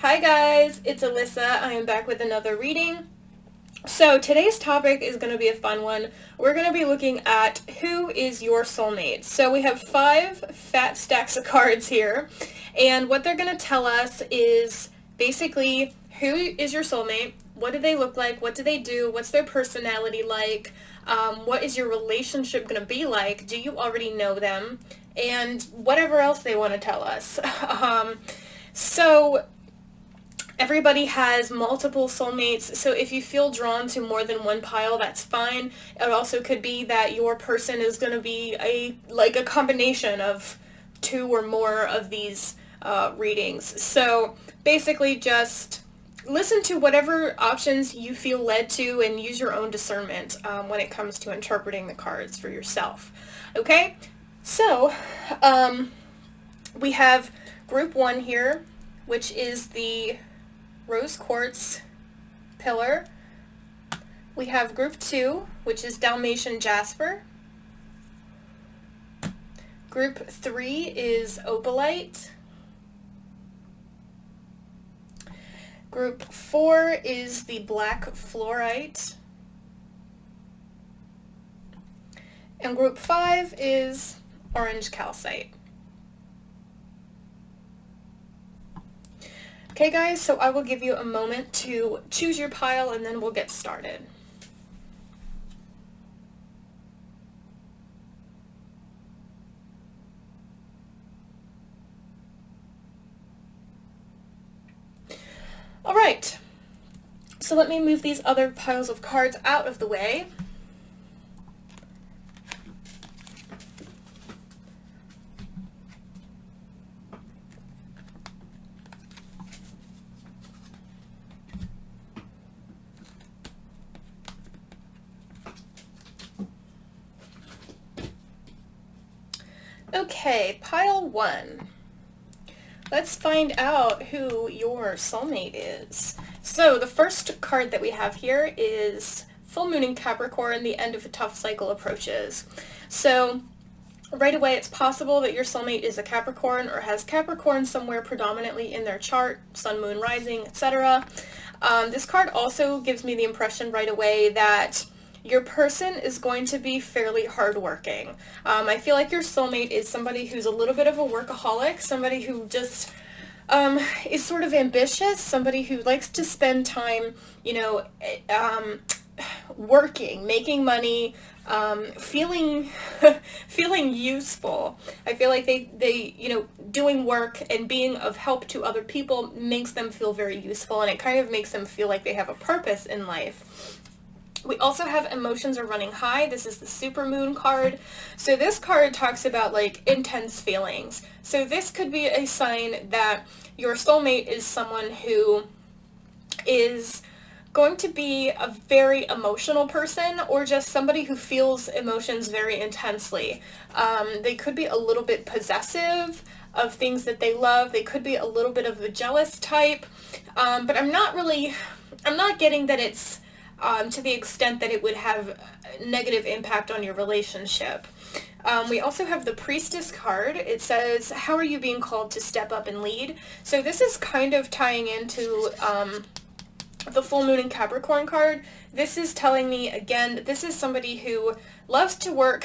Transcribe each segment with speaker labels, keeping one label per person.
Speaker 1: Hi guys, it's Alyssa. I am back with another reading. So today's topic is going to be a fun one. We're going to be looking at who is your soulmate. So we have 5 fat stacks of cards here, and what they're going to tell us is basically who is your soulmate, what do they look like, what do they do, what's their personality like, what is your relationship going to be like, do you already know them, and whatever else they want to tell us. So everybody has multiple soulmates, so if you feel drawn to more than one pile, that's fine. It also could be that your person is going to be a combination of 2 or more of these readings. So basically just listen to whatever options you feel led to and use your own discernment when it comes to interpreting the cards for yourself. Okay, so we have group 1 here, which is the rose quartz pillar. We have group 2, which is Dalmatian jasper. Group 3 is opalite. Group 4 is the black fluorite. And group 5 is orange calcite. Okay guys, so I will give you a moment to choose your pile and then we'll get started. Alright, so let me move these other piles of cards out of the way. Okay, pile 1. Let's find out who your soulmate is. So the first card that we have here is full moon in Capricorn, the end of a tough cycle approaches. So right away it's possible that your soulmate is a Capricorn or has Capricorn somewhere predominantly in their chart, sun, moon, rising, etc. This card also gives me the impression right away that your person is going to be fairly hardworking. I feel like your soulmate is somebody who's a little bit of a workaholic, somebody who just is sort of ambitious, somebody who likes to spend time, working, making money, feeling feeling useful. I feel like they doing work and being of help to other people makes them feel very useful, and it kind of makes them feel like they have a purpose in life. We also have emotions are running high. This is the supermoon card. So this card talks about like intense feelings. So this could be a sign that your soulmate is someone who is going to be a very emotional person, or just somebody who feels emotions very intensely. They could be a little bit possessive of things that they love. They could be a little bit of a jealous type, but I'm not getting that it's to the extent that it would have a negative impact on your relationship. We also have the Priestess card. It says, how are you being called to step up and lead? So this is kind of tying into the full moon in Capricorn card. This is telling me again that this is somebody who loves to work,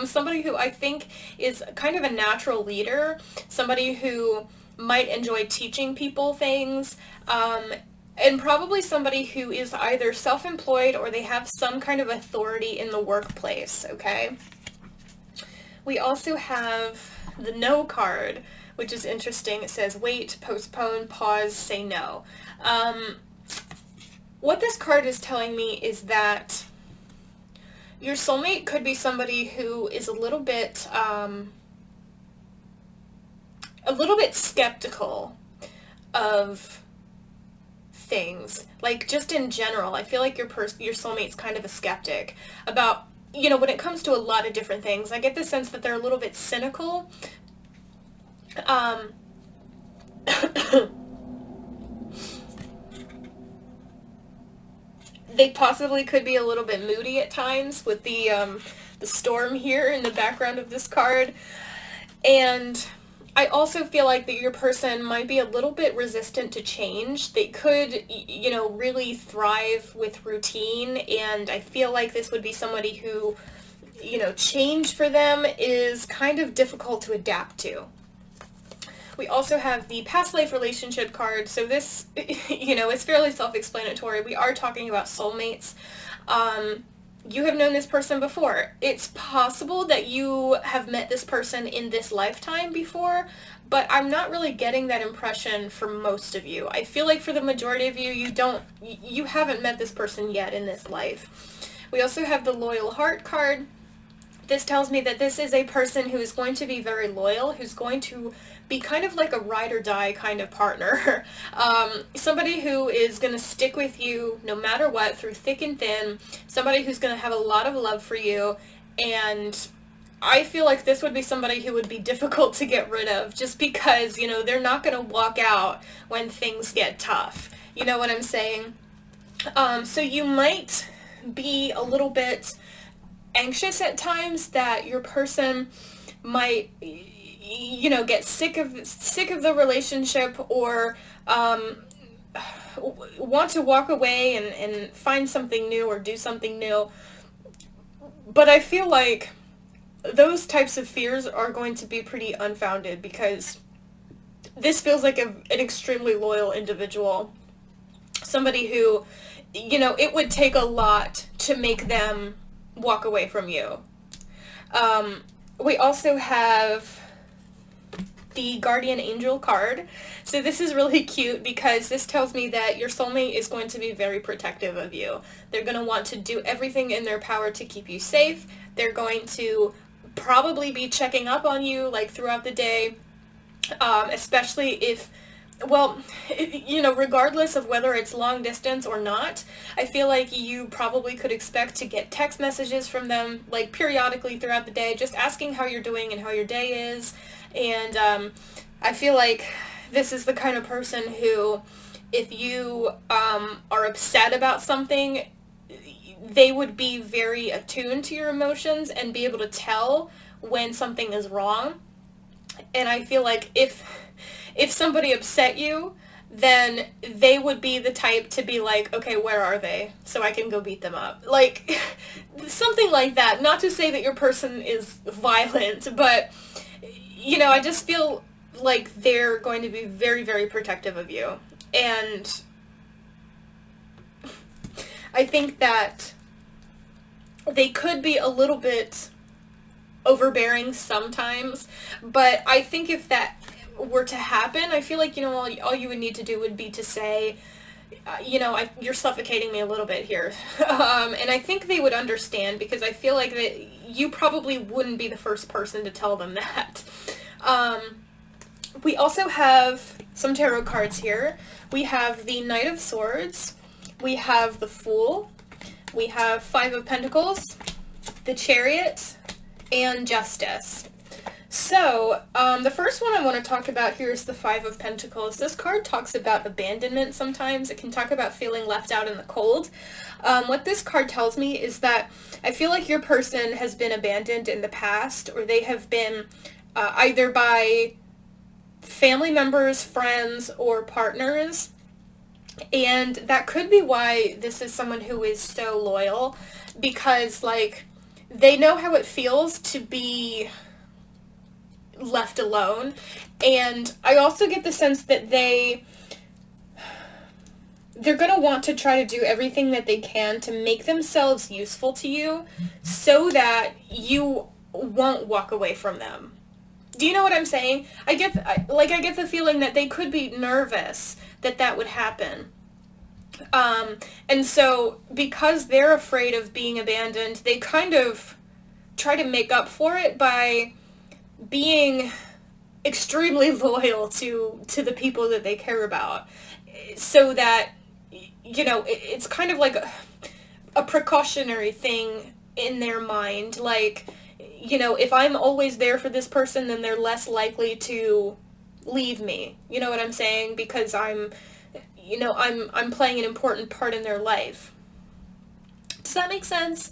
Speaker 1: somebody who I think is kind of a natural leader, somebody who might enjoy teaching people things, and probably somebody who is either self-employed or they have some kind of authority in the workplace, okay? We also have the no card, which is interesting. It says, wait, postpone, pause, say no. What this card is telling me is that your soulmate could be somebody who is a little bit skeptical of things. Like, just in general, I feel like your soulmate's kind of a skeptic about, when it comes to a lot of different things. I get the sense that they're a little bit cynical. They possibly could be a little bit moody at times with the storm here in the background of this card. And I also feel like that your person might be a little bit resistant to change. They could, you know, really thrive with routine, and I feel like this would be somebody who, you know, change for them is kind of difficult to adapt to. We also have the past life relationship card. So this, you know, it's fairly self-explanatory. We are talking about soulmates. You have known this person before. It's possible that you have met this person in this lifetime before, but I'm not really getting that impression for most of you. I feel like for the majority of you, you haven't met this person yet in this life. We also have the loyal heart card. This tells me that this is a person who is going to be very loyal, who's going to be kind of like a ride or die kind of partner. Somebody who is going to stick with you no matter what, through thick and thin. Somebody who's going to have a lot of love for you. And I feel like this would be somebody who would be difficult to get rid of, just because, you know, they're not going to walk out when things get tough. You know what I'm saying? So you might be a little bit anxious at times that your person might, you know, get sick of the relationship, or want to walk away and find something new or do something new. But I feel like those types of fears are going to be pretty unfounded, because this feels like an extremely loyal individual. Somebody who, you know, it would take a lot to make them walk away from you. We also have the guardian angel card. So this is really cute, because this tells me that your soulmate is going to be very protective of you. They're going to want to do everything in their power to keep you safe. They're going to probably be checking up on you like throughout the day, especially if, well, you know, regardless of whether it's long distance or not, I feel like you probably could expect to get text messages from them like periodically throughout the day, just asking how you're doing and how your day is. And I feel like this is the kind of person who, if you are upset about something, they would be very attuned to your emotions and be able to tell when something is wrong. And I feel like if somebody upset you, then they would be the type to be like, okay, where are they? So I can go beat them up. Like, something like that. Not to say that your person is violent, but, you know, I just feel like they're going to be very, very protective of you. And I think that they could be a little bit overbearing sometimes, but I think if that were to happen, I feel like, you know, all you would need to do would be to say, you know, you're suffocating me a little bit here. And I think they would understand, because I feel like that you probably wouldn't be the first person to tell them that. We also have some tarot cards here. We have the Knight of Swords, we have the Fool, we have Five of Pentacles, the Chariot, and Justice. So, the first one I want to talk about here is the Five of Pentacles. This card talks about abandonment sometimes. It can talk about feeling left out in the cold. What this card tells me is that I feel like your person has been abandoned in the past, or they have been either by family members, friends, or partners. And that could be why this is someone who is so loyal, because, like, they know how it feels to be left alone. And I also get the sense that they're going to want to try to do everything that they can to make themselves useful to you, so that you won't walk away from them. Do you know what I'm saying? I get the feeling that they could be nervous that would happen. And so, because they're afraid of being abandoned, they kind of try to make up for it by being extremely loyal to the people that they care about, so that, you know, it's kind of like a precautionary thing in their mind. Like, you know, if I'm always there for this person, then they're less likely to leave me. You know what I'm saying? Because I'm playing an important part in their life. Does that make sense?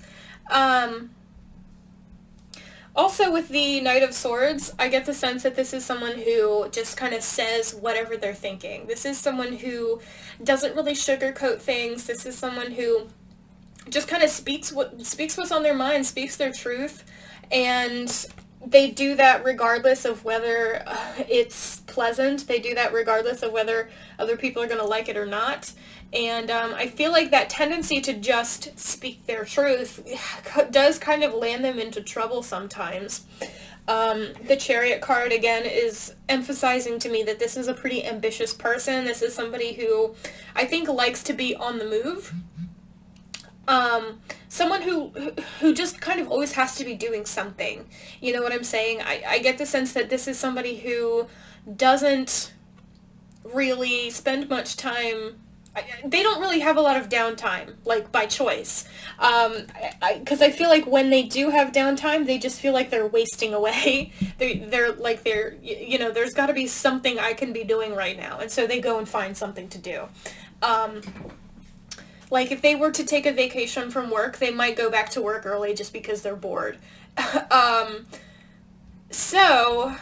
Speaker 1: Also, with the Knight of Swords, I get the sense that this is someone who just kind of says whatever they're thinking. This is someone who doesn't really sugarcoat things. This is someone who just kind of speaks what's on their mind, speaks their truth, and they do that regardless of whether it's pleasant. They do that regardless of whether other people are going to like it or not. And I feel like that tendency to just speak their truth does kind of land them into trouble sometimes. The Chariot card, again, is emphasizing to me that this is a pretty ambitious person. This is somebody who I think likes to be on the move. Someone who just kind of always has to be doing something. You know what I'm saying? I get the sense that this is somebody who doesn't really spend much time. They don't really have a lot of downtime, like, by choice. Because I feel like when they do have downtime, they just feel like they're wasting away. They're you know, there's got to be something I can be doing right now. And so they go and find something to do. Like, if they were to take a vacation from work, they might go back to work early just because they're bored. So,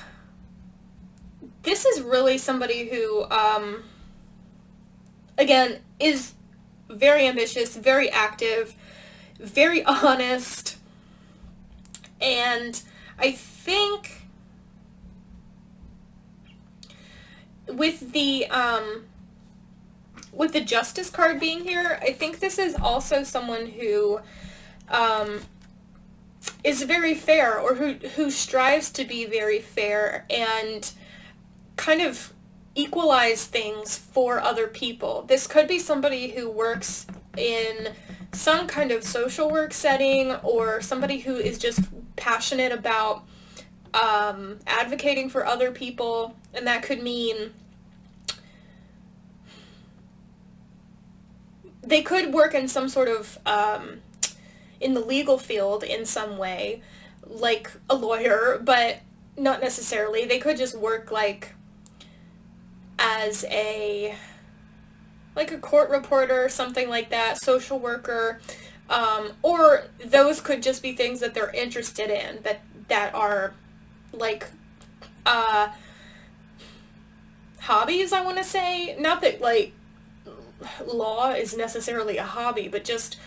Speaker 1: this is really somebody who, again, is very ambitious, very active, very honest, and I think with the Justice card being here, I think this is also someone who is very fair, or who strives to be very fair and kind of equalize things for other people. This could be somebody who works in some kind of social work setting, or somebody who is just passionate about advocating for other people, and that could mean they could work in some sort of, in the legal field in some way, like a lawyer, but not necessarily. They could just work, like, as like a court reporter, something like that, social worker, or those could just be things that they're interested in, that are, like, hobbies, I want to say. Not that, like, law is necessarily a hobby, but just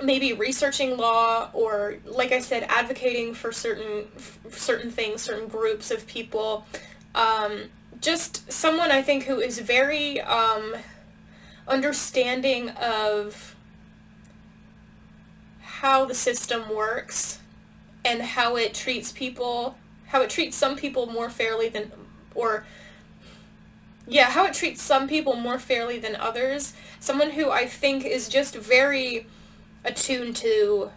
Speaker 1: maybe researching law, or, like I said, advocating for certain things, certain groups of people. Just someone, I think, who is very understanding of how the system works and how it treats people, how it treats some people more fairly than, or yeah, how it treats some people more fairly than others. Someone who I think is just very attuned to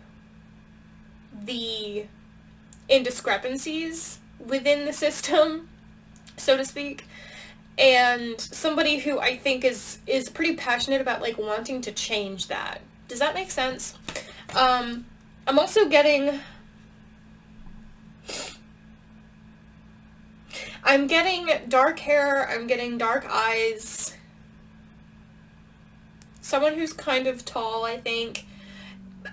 Speaker 1: the indiscrepancies within the system, so to speak. And somebody who I think is pretty passionate about, like, wanting to change that. Does that make sense? I'm also getting... I'm getting dark hair, I'm getting dark eyes, someone who's kind of tall, I think.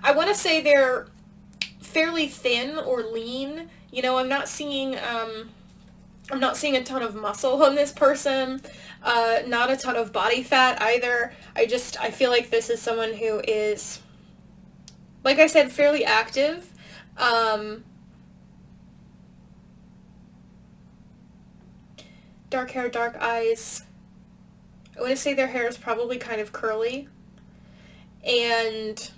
Speaker 1: I want to say they're fairly thin or lean. You know, I'm not seeing a ton of muscle on this person, not a ton of body fat either. I feel like this is someone who is, like I said, fairly active. Dark hair, dark eyes. I want to say their hair is probably kind of curly. And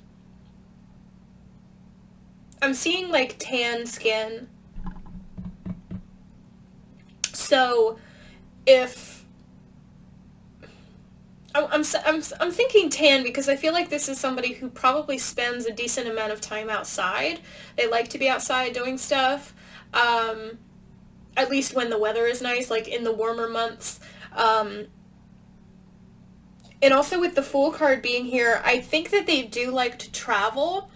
Speaker 1: I'm seeing, like, tan skin. So if I'm thinking tan, because I feel like this is somebody who probably spends a decent amount of time outside. They like to be outside doing stuff. At least when the weather is nice, like in the warmer months. And also with the Fool card being here, I think that they do like to travel,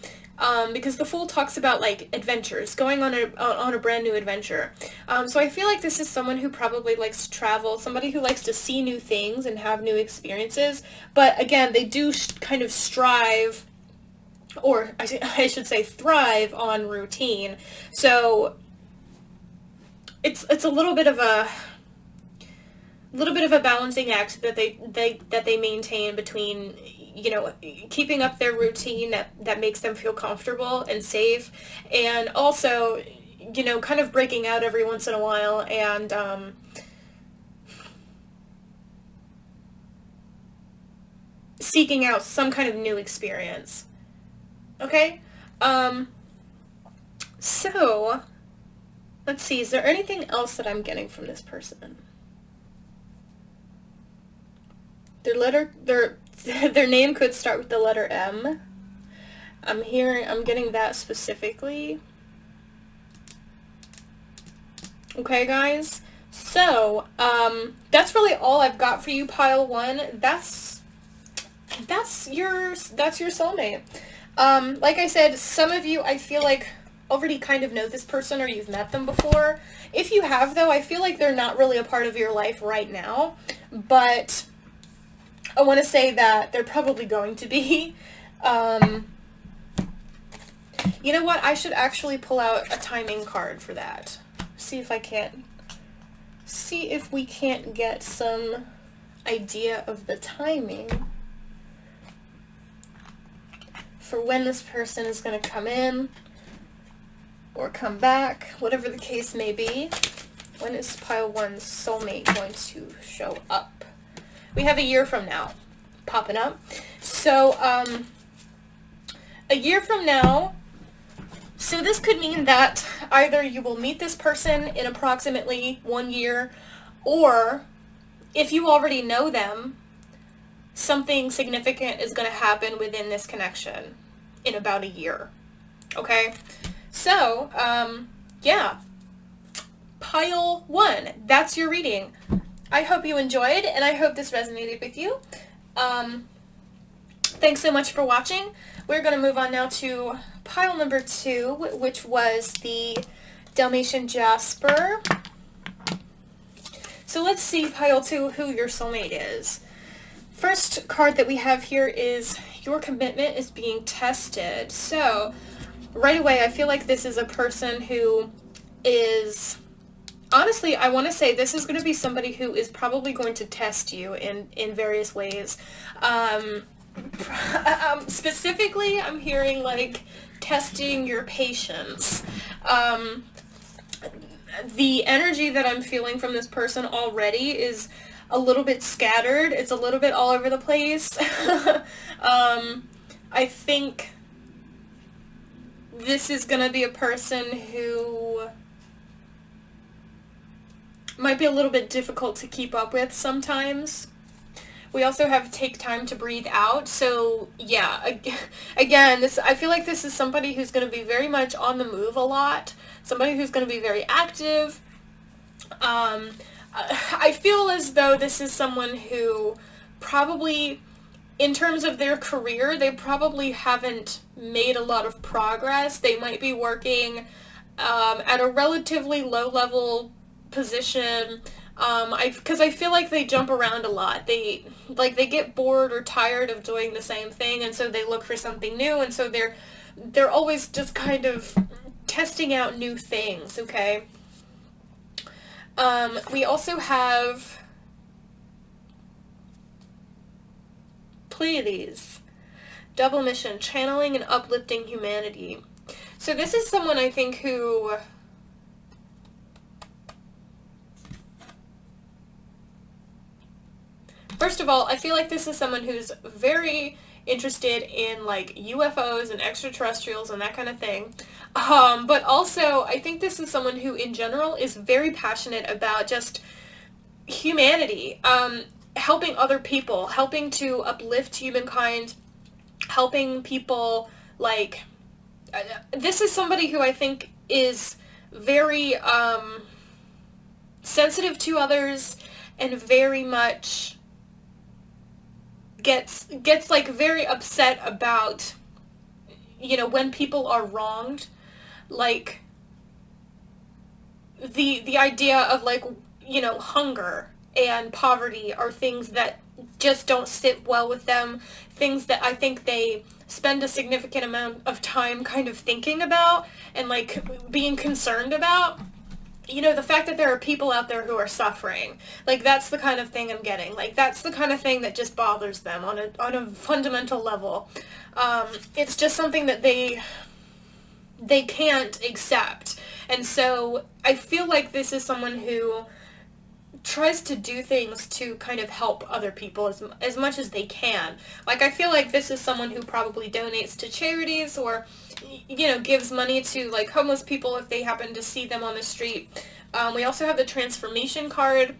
Speaker 1: because the Fool talks about, like, adventures, going on a brand new adventure. So I feel like this is someone who probably likes to travel, somebody who likes to see new things and have new experiences. But again, they do kind of strive or I should say thrive on routine. So it's a little bit of a balancing act that they maintain between, you know, keeping up their routine that makes them feel comfortable and safe, and also, you know, kind of breaking out every once in a while and seeking out some kind of new experience. Okay? So let's see, is there anything else that I'm getting from this person? Their name could start with the letter M. I'm getting that specifically. Okay, guys? So, that's really all I've got for you, pile one. That's your soulmate. Like I said, some of you, I feel like, already kind of know this person or you've met them before. If you have, though, I feel like they're not really a part of your life right now, but I want to say that they're probably going to be. You know what? I should actually pull out a timing card for that. See if we can't get some idea of the timing for when this person is going to come in or come back, whatever the case may be. When is pile one's soulmate going to show up? We have a year from now popping up. So, a year from now, so this could mean that either you will meet this person in approximately 1 year, or if you already know them, something significant is going to happen within this connection in about a year. Okay? So, yeah. Pile one, that's your reading. I hope you enjoyed, and I hope this resonated with you. Thanks so much for watching. We're going to move on now to pile number 2, which was the Dalmatian Jasper. So let's see, pile 2, who your soulmate is. First card that we have here is your commitment is being tested. So right away, I feel like this is a person who is... Honestly, I want to say this is going to be somebody who is probably going to test you in various ways. Specifically, I'm hearing, like, testing your patience. The energy that I'm feeling from this person already is a little bit scattered. It's a little bit all over the place. I think this is going to be a person who might be a little bit difficult to keep up with sometimes. We also have take time to breathe out. So yeah, again, I feel like this is somebody who's going to be very much on the move a lot. Somebody who's going to be very active. I feel as though this is someone who probably, in terms of their career, they probably haven't made a lot of progress. They might be working at a relatively low level position, because I feel like they jump around a lot. They get bored or tired of doing the same thing, and so they look for something new, and so they're always just kind of testing out new things. Okay. We also have Pleiades, double mission, channeling and uplifting humanity. So this is someone I think who first of all, I feel like this is someone who's very interested in, like, UFOs and extraterrestrials and that kind of thing. But also, I think this is someone who, in general, is very passionate about just humanity, helping other people, helping to uplift humankind, helping people, like, this is somebody who I think is very, sensitive to others and very much gets like very upset about, you know, when people are wronged. Like the idea of, like, you know, hunger and poverty are things that just don't sit well with them, things that I think they spend a significant amount of time kind of thinking about and like being concerned about. You know, the fact that there are people out there who are suffering, like that's the kind of thing I'm getting. Like that's the kind of thing that just bothers them on a fundamental level. It's just something that they can't accept. And so I feel like this is someone who tries to do things to kind of help other people as much as they can. Like I feel like this is someone who probably donates to charities or, you know, gives money to like homeless people if they happen to see them on the street. We also have the transformation card.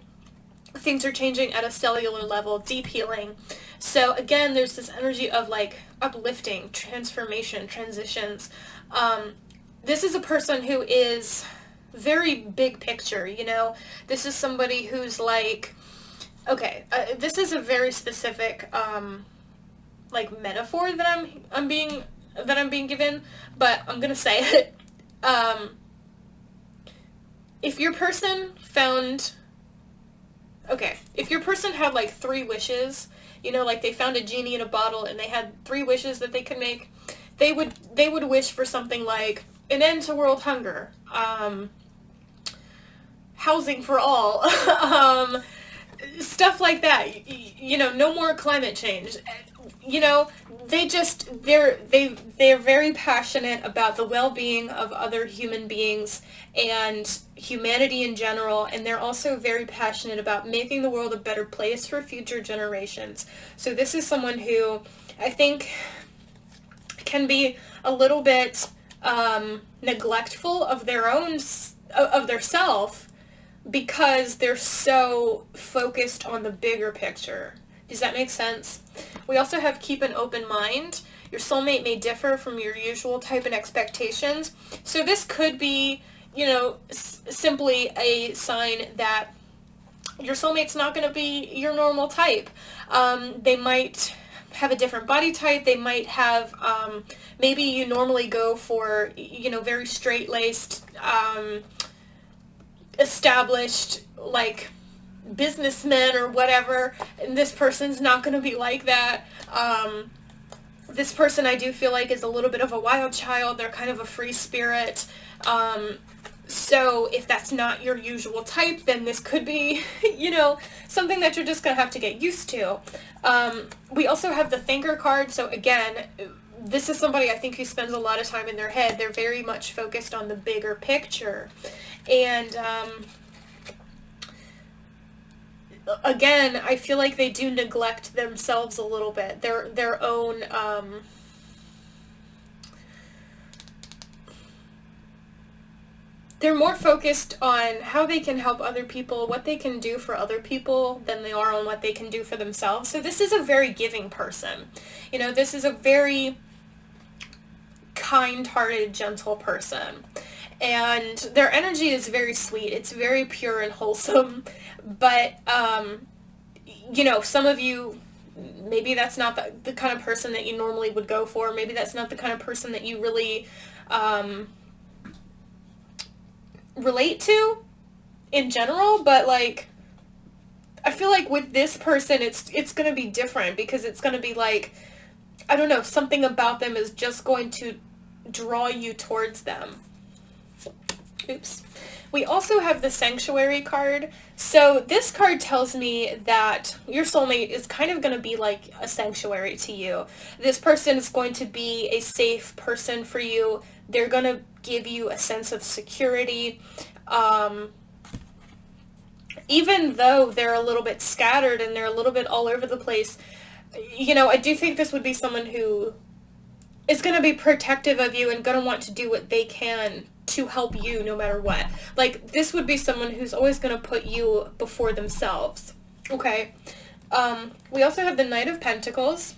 Speaker 1: Things are changing at a cellular level, deep healing. So again, there's this energy of like uplifting, transformation, transitions. This is a person who is very big picture, you know. This is somebody who's like, okay, this is a very specific like metaphor that I'm being given, but I'm gonna say it. If your person had like 3 wishes, you know, like they found a genie in a bottle and they had 3 wishes that they could make, they would wish for something like an end to world hunger, housing for all, stuff like that. You know, no more climate change. You know, they're very passionate about the well-being of other human beings and humanity in general, and they're also very passionate about making the world a better place for future generations. So this is someone who I think can be a little bit neglectful of their self, because they're so focused on the bigger picture. Does that make sense? We also have keep an open mind. Your soulmate may differ from your usual type and expectations. So this could be, you know, simply a sign that your soulmate's not going to be your normal type. They might have a different body type. They might have, maybe you normally go for, you know, very straight-laced, established, like, businessmen or whatever, and this person's not going to be like that. This person, I do feel like, is a little bit of a wild child. They're kind of a free spirit. So if that's not your usual type, then this could be, you know, something that you're just going to have to get used to. We also have the thinker card. So again, this is somebody I think who spends a lot of time in their head. They're very much focused on the bigger picture. And again, I feel like they do neglect themselves a little bit. Their own they're more focused on how they can help other people, what they can do for other people, than they are on what they can do for themselves. So this is a very giving person. You know, this is a very kind-hearted, gentle person. And their energy is very sweet. It's very pure and wholesome. But, you know, some of you, maybe that's not the kind of person that you normally would go for. Maybe that's not the kind of person that you really relate to in general. But, like, I feel like with this person, it's going to be different, because it's going to be like, I don't know, something about them is just going to draw you towards them. Oops. We also have the Sanctuary card. So this card tells me that your soulmate is kind of going to be like a sanctuary to you. This person is going to be a safe person for you. They're going to give you a sense of security. Even though they're a little bit scattered and they're a little bit all over the place, you know, I do think this would be someone who is going to be protective of you and going to want to do what they can to help you no matter what. Like, this would be someone who's always going to put you before themselves. Okay. We also have the Knight of Pentacles.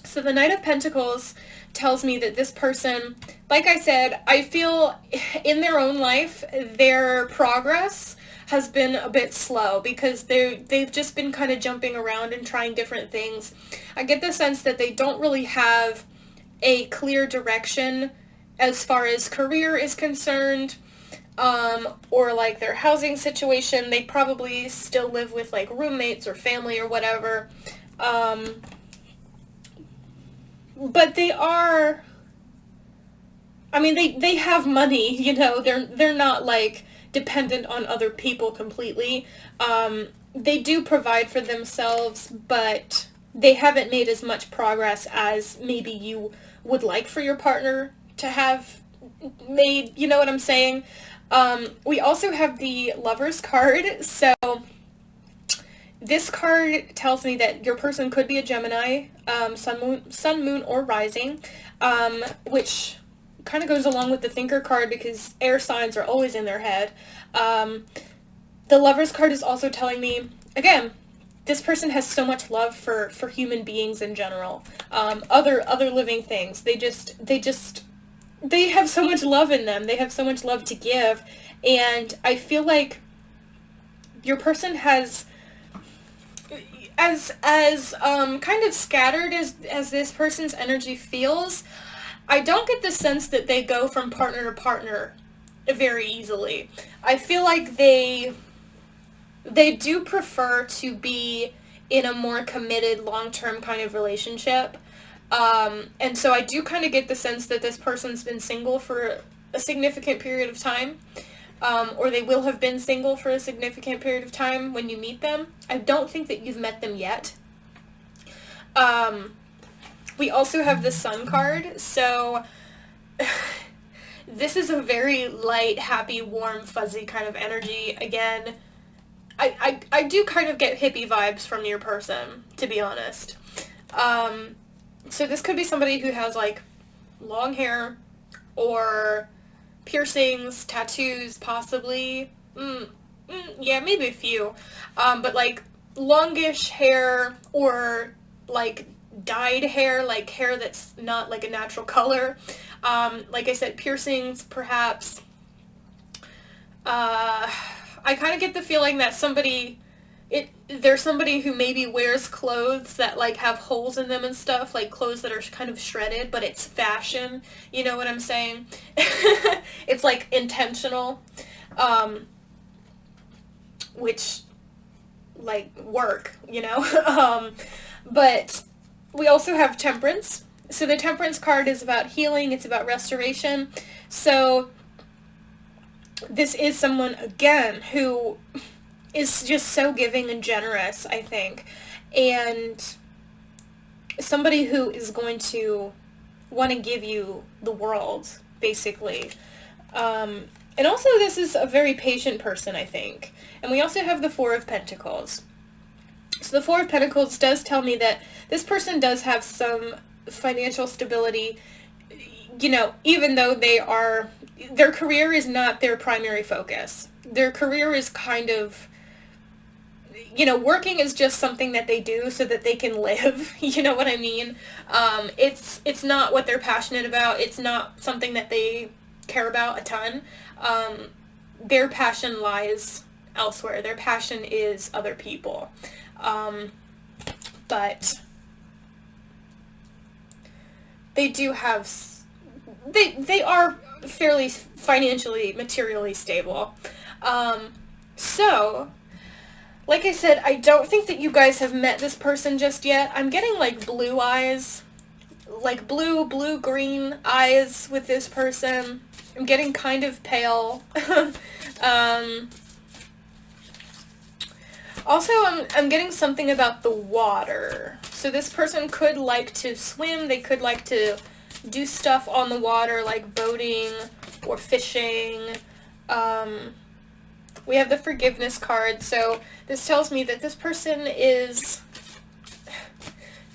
Speaker 1: So the Knight of Pentacles tells me that this person, like I said, I feel in their own life, their progress has been a bit slow, because they've just been kind of jumping around and trying different things. I get the sense that they don't really have a clear direction as far as career is concerned, or like their housing situation. They probably still live with like roommates or family or whatever. but they are, I mean, they have money, you know, they're not like dependent on other people completely. They do provide for themselves, but they haven't made as much progress as maybe you would like for your partner to have made, you know what I'm saying? We also have the Lovers card, so this card tells me that your person could be a Gemini, sun, moon, or rising, which kind of goes along with the Thinker card because air signs are always in their head. The Lovers card is also telling me, again, this person has so much love for human beings in general, other living things. They have so much love in them. They have so much love to give, and I feel like your person has, as kind of scattered as this person's energy feels, I don't get the sense that they go from partner to partner very easily. I feel like they do prefer to be in a more committed, long-term kind of relationship. And so I do kind of get the sense that this person's been single for a significant period of time, or they will have been single for a significant period of time when you meet them. I don't think that you've met them yet. We also have the Sun card, so this is a very light, happy, warm, fuzzy kind of energy. Again, I do kind of get hippie vibes from your person, to be honest. So this could be somebody who has, like, long hair, or piercings, tattoos, possibly. Yeah, maybe a few. But, like, longish hair, or, like, dyed hair, like hair that's not like a natural color. Like I said, piercings, perhaps. I kind of get the feeling that there's somebody who maybe wears clothes that like have holes in them and stuff, like clothes that are kind of shredded, but it's fashion. You know what I'm saying? It's like intentional, which like work, you know? But we also have Temperance. So the Temperance card is about healing. It's about restoration. So this is someone, again, who is just so giving and generous, I think. And somebody who is going to want to give you the world, basically. And also this is a very patient person, I think. And we also have the Four of Pentacles. So the Four of Pentacles does tell me that this person does have some financial stability, you know, even though their career is not their primary focus. Their career is kind of, you know, working is just something that they do so that they can live, you know what I mean? It's not what they're passionate about. It's not something that they care about a ton. Their passion lies elsewhere. Their passion is other people. But they do have, they are fairly financially, materially stable. So, like I said, I don't think that you guys have met this person just yet. I'm getting like blue eyes, like blue-green eyes with this person. I'm getting kind of pale. Also, I'm getting something about the water. So this person could like to swim. They could like to do stuff on the water, like boating or fishing. We have the Forgiveness card. So this tells me that this person is...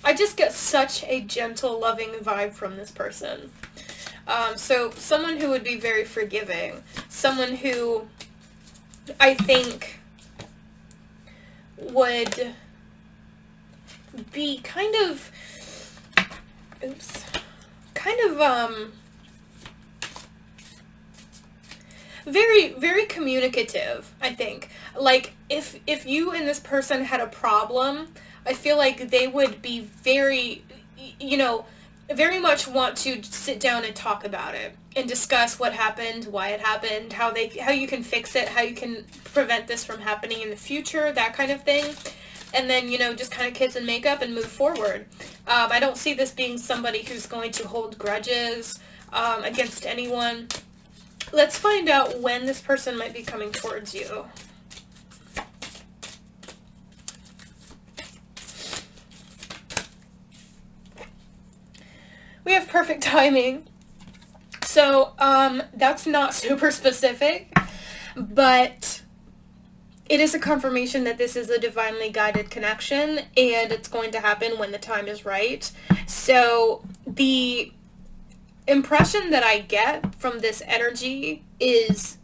Speaker 1: I just get such a gentle, loving vibe from this person. So someone who would be very forgiving. Someone who I think would be kind of very, very communicative, I think. Like, if you and this person had a problem, I feel like they would be very, you know, very much want to sit down and talk about it and discuss what happened, why it happened, how you can fix it, how you can prevent this from happening in the future, that kind of thing. And then, you know, just kind of kiss and make up and move forward. I don't see this being somebody who's going to hold grudges against anyone. Let's find out when this person might be coming towards you. We have perfect timing. So that's not super specific, but it is a confirmation that this is a divinely guided connection, and it's going to happen when the time is right. So the impression that I get from this energy is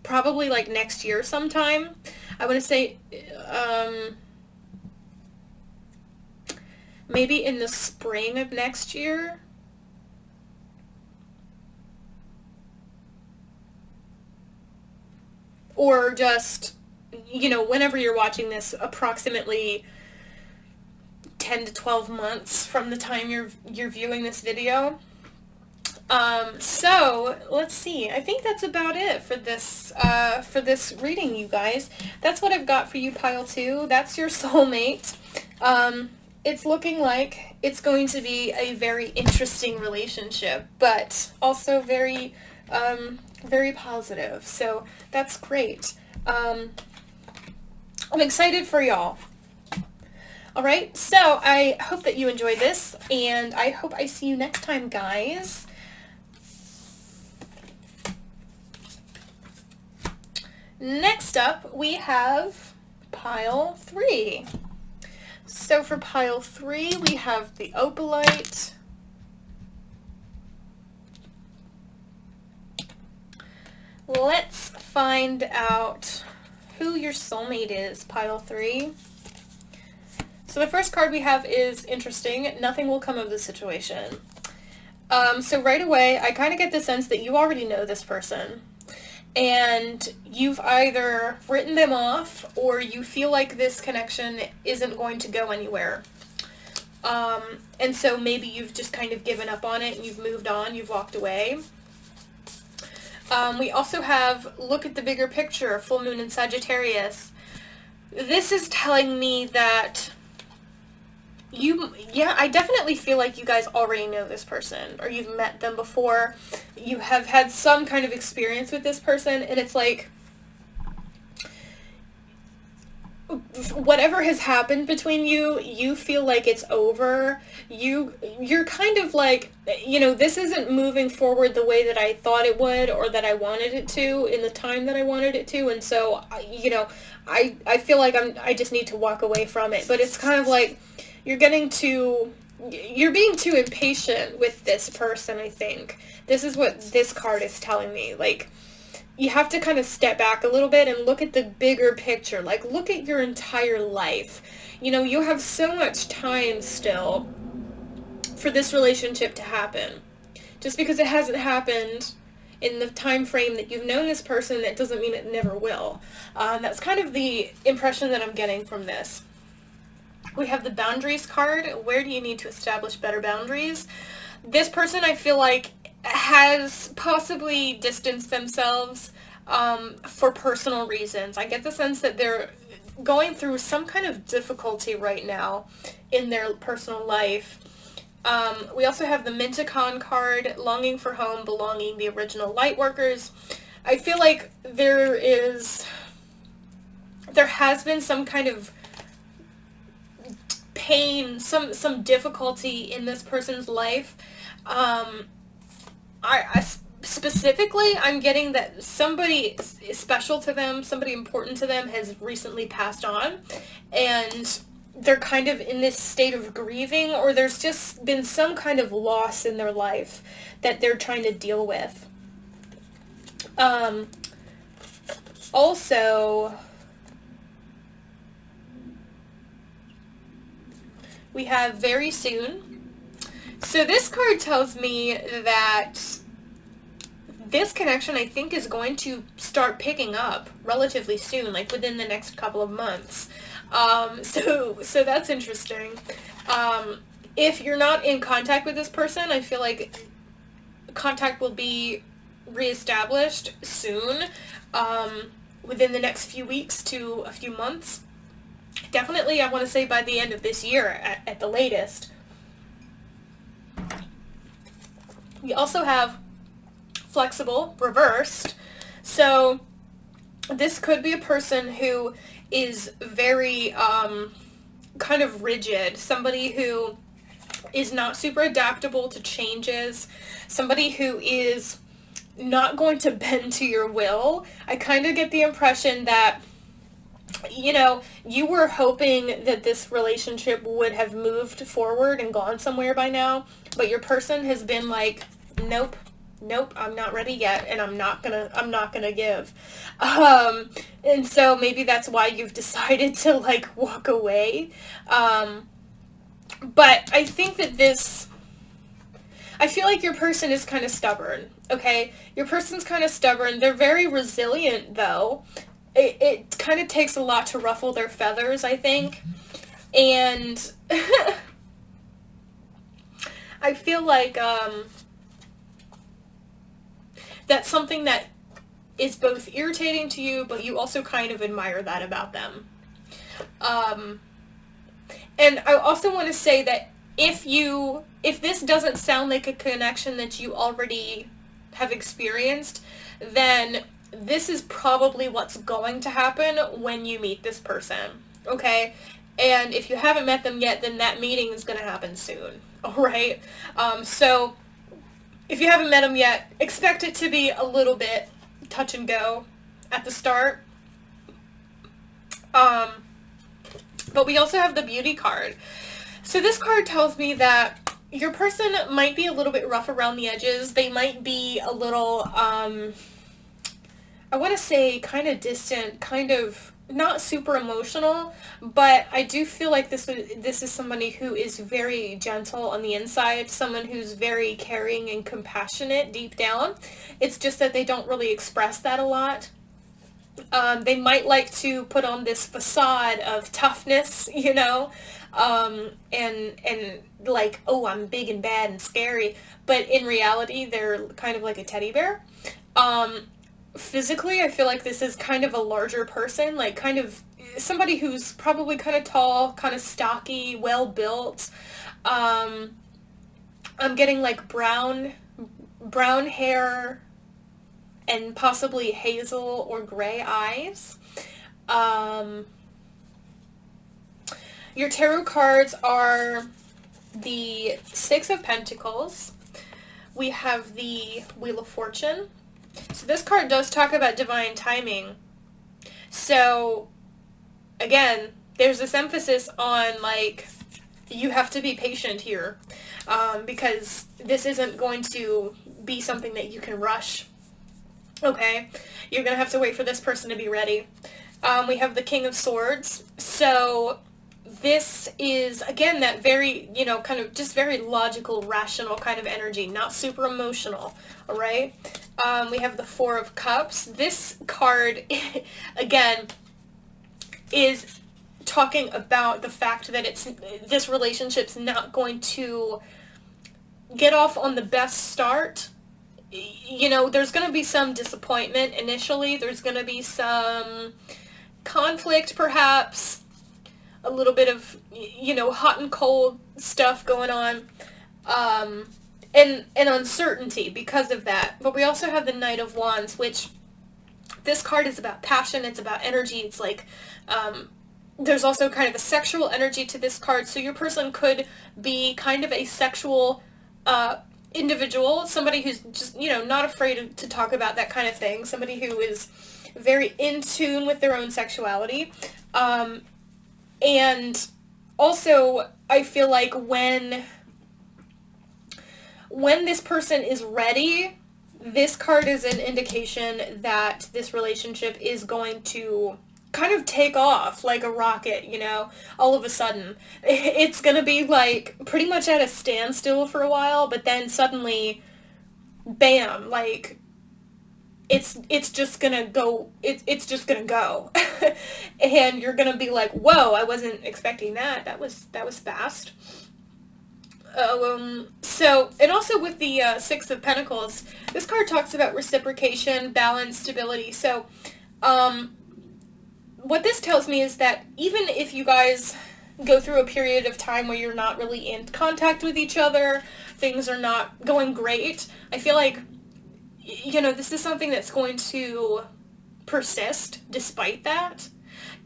Speaker 1: probably like next year sometime. I want to say maybe in the spring of next year. Or just, you know, whenever you're watching this, approximately 10 to 12 months from the time you're viewing this video. So let's see. I think that's about it for this reading, you guys. That's what I've got for you, pile 2. That's your soulmate. It's looking like it's going to be a very interesting relationship, but also very very positive. So that's great. I'm excited for y'all. All right, so I hope that you enjoyed this, and I hope I see you next time, guys. Next up, we have pile 3. So for pile 3, we have the opalite, let's find out who your soulmate is, pile 3. So the first card we have is interesting. Nothing will come of the situation. So right away, I kind of get the sense that you already know this person, and you've either written them off or you feel like this connection isn't going to go anywhere. And so maybe you've just kind of given up on it and you've moved on, you've walked away. We also have, look at the bigger picture, full moon in Sagittarius. This is telling me that I definitely feel like you guys already know this person, or you've met them before. You have had some kind of experience with this person, and it's like, whatever has happened between you, you feel like it's over. You're kind of like, you know, this isn't moving forward the way that I thought it would, or that I wanted it to in the time that I wanted it to, and so, you know, I feel like I just need to walk away from it. But it's kind of like you're being too impatient with this person, I think. This is what this card is telling me. Like, you have to kind of step back a little bit and look at the bigger picture. Like, look at your entire life. You know, you have so much time still for this relationship to happen. Just because it hasn't happened in the time frame that you've known this person, that doesn't mean it never will. That's kind of the impression that I'm getting from this. We have the boundaries card. Where do you need to establish better boundaries? This person, I feel like, has possibly distanced themselves for personal reasons. I get the sense that they're going through some kind of difficulty right now in their personal life. We also have the Minticon card, longing for home, belonging, the original light workers. I feel like there has been some kind of pain, some difficulty in this person's life. Specifically, I'm getting that somebody special to them, somebody important to them, has recently passed on, and they're kind of in this state of grieving, or there's just been some kind of loss in their life that they're trying to deal with. Also, we have very soon. So this card tells me that this connection, I think, is going to start picking up relatively soon, like within the next couple of months. So that's interesting. If you're not in contact with this person, I feel like contact will be reestablished soon, within the next few weeks to a few months. Definitely, I want to say by the end of this year at the latest. We also have flexible, reversed. So this could be a person who is very kind of rigid, somebody who is not super adaptable to changes, somebody who is not going to bend to your will. I kind of get the impression that, you know, you were hoping that this relationship would have moved forward and gone somewhere by now, but your person has been like, nope, nope, I'm not ready yet, and I'm not gonna give. And so maybe that's why you've decided to like walk away. But I think that I feel like your person is kind of stubborn, okay? Your person's kind of stubborn. They're very resilient, though. It kind of takes a lot to ruffle their feathers, I think. And I feel like that's something that is both irritating to you, but you also kind of admire that about them. And I also want to say that if this doesn't sound like a connection that you already have experienced, then this is probably what's going to happen when you meet this person, okay? And if you haven't met them yet, then that meeting is going to happen soon, all right? So if you haven't met them yet, expect it to be a little bit touch and go at the start. But we also have the beauty card. So this card tells me that your person might be a little bit rough around the edges. They might be a little, I want to say kind of distant, kind of not super emotional, but I do feel like this is somebody who is very gentle on the inside, someone who's very caring and compassionate deep down. It's just that they don't really express that a lot. They might like to put on this facade of toughness, you know, and like, oh, I'm big and bad and scary, but in reality, they're kind of like a teddy bear. Physically, I feel like this is kind of a larger person, like kind of somebody who's probably kind of tall, kind of stocky, well built. I'm getting like brown hair, and possibly hazel or gray eyes. Your tarot cards are the Six of Pentacles. We have the Wheel of Fortune. So this card does talk about divine timing. So again, there's this emphasis on like, you have to be patient here, because this isn't going to be something that you can rush. Okay, you're going to have to wait for this person to be ready. We have the King of Swords. So this is, again, that very, you know, kind of just very logical, rational kind of energy, not super emotional, all right? We have the Four of Cups. This card, again, is talking about the fact that this relationship's not going to get off on the best start. You know, there's going to be some disappointment initially. There's going to be some conflict, perhaps. A little bit of, you know, hot and cold stuff going on. And uncertainty because of that. But we also have the Knight of Wands, which this card is about passion. It's about energy. It's like, there's also kind of a sexual energy to this card. So your person could be kind of a sexual individual, somebody who's just, you know, not afraid to talk about that kind of thing, somebody who is very in tune with their own sexuality. And also, I feel like when this person is ready, this card is an indication that this relationship is going to kind of take off like a rocket, you know, all of a sudden. It's going to be like pretty much at a standstill for a while, but then suddenly, bam, like it's just going to go, it's just going to go. And you're going to be like, whoa, I wasn't expecting that. That was fast. So, and also with the Six of Pentacles, this card talks about reciprocation, balance, stability. So, what this tells me is that even if you guys go through a period of time where you're not really in contact with each other, things are not going great, I feel like, you know, this is something that's going to persist despite that,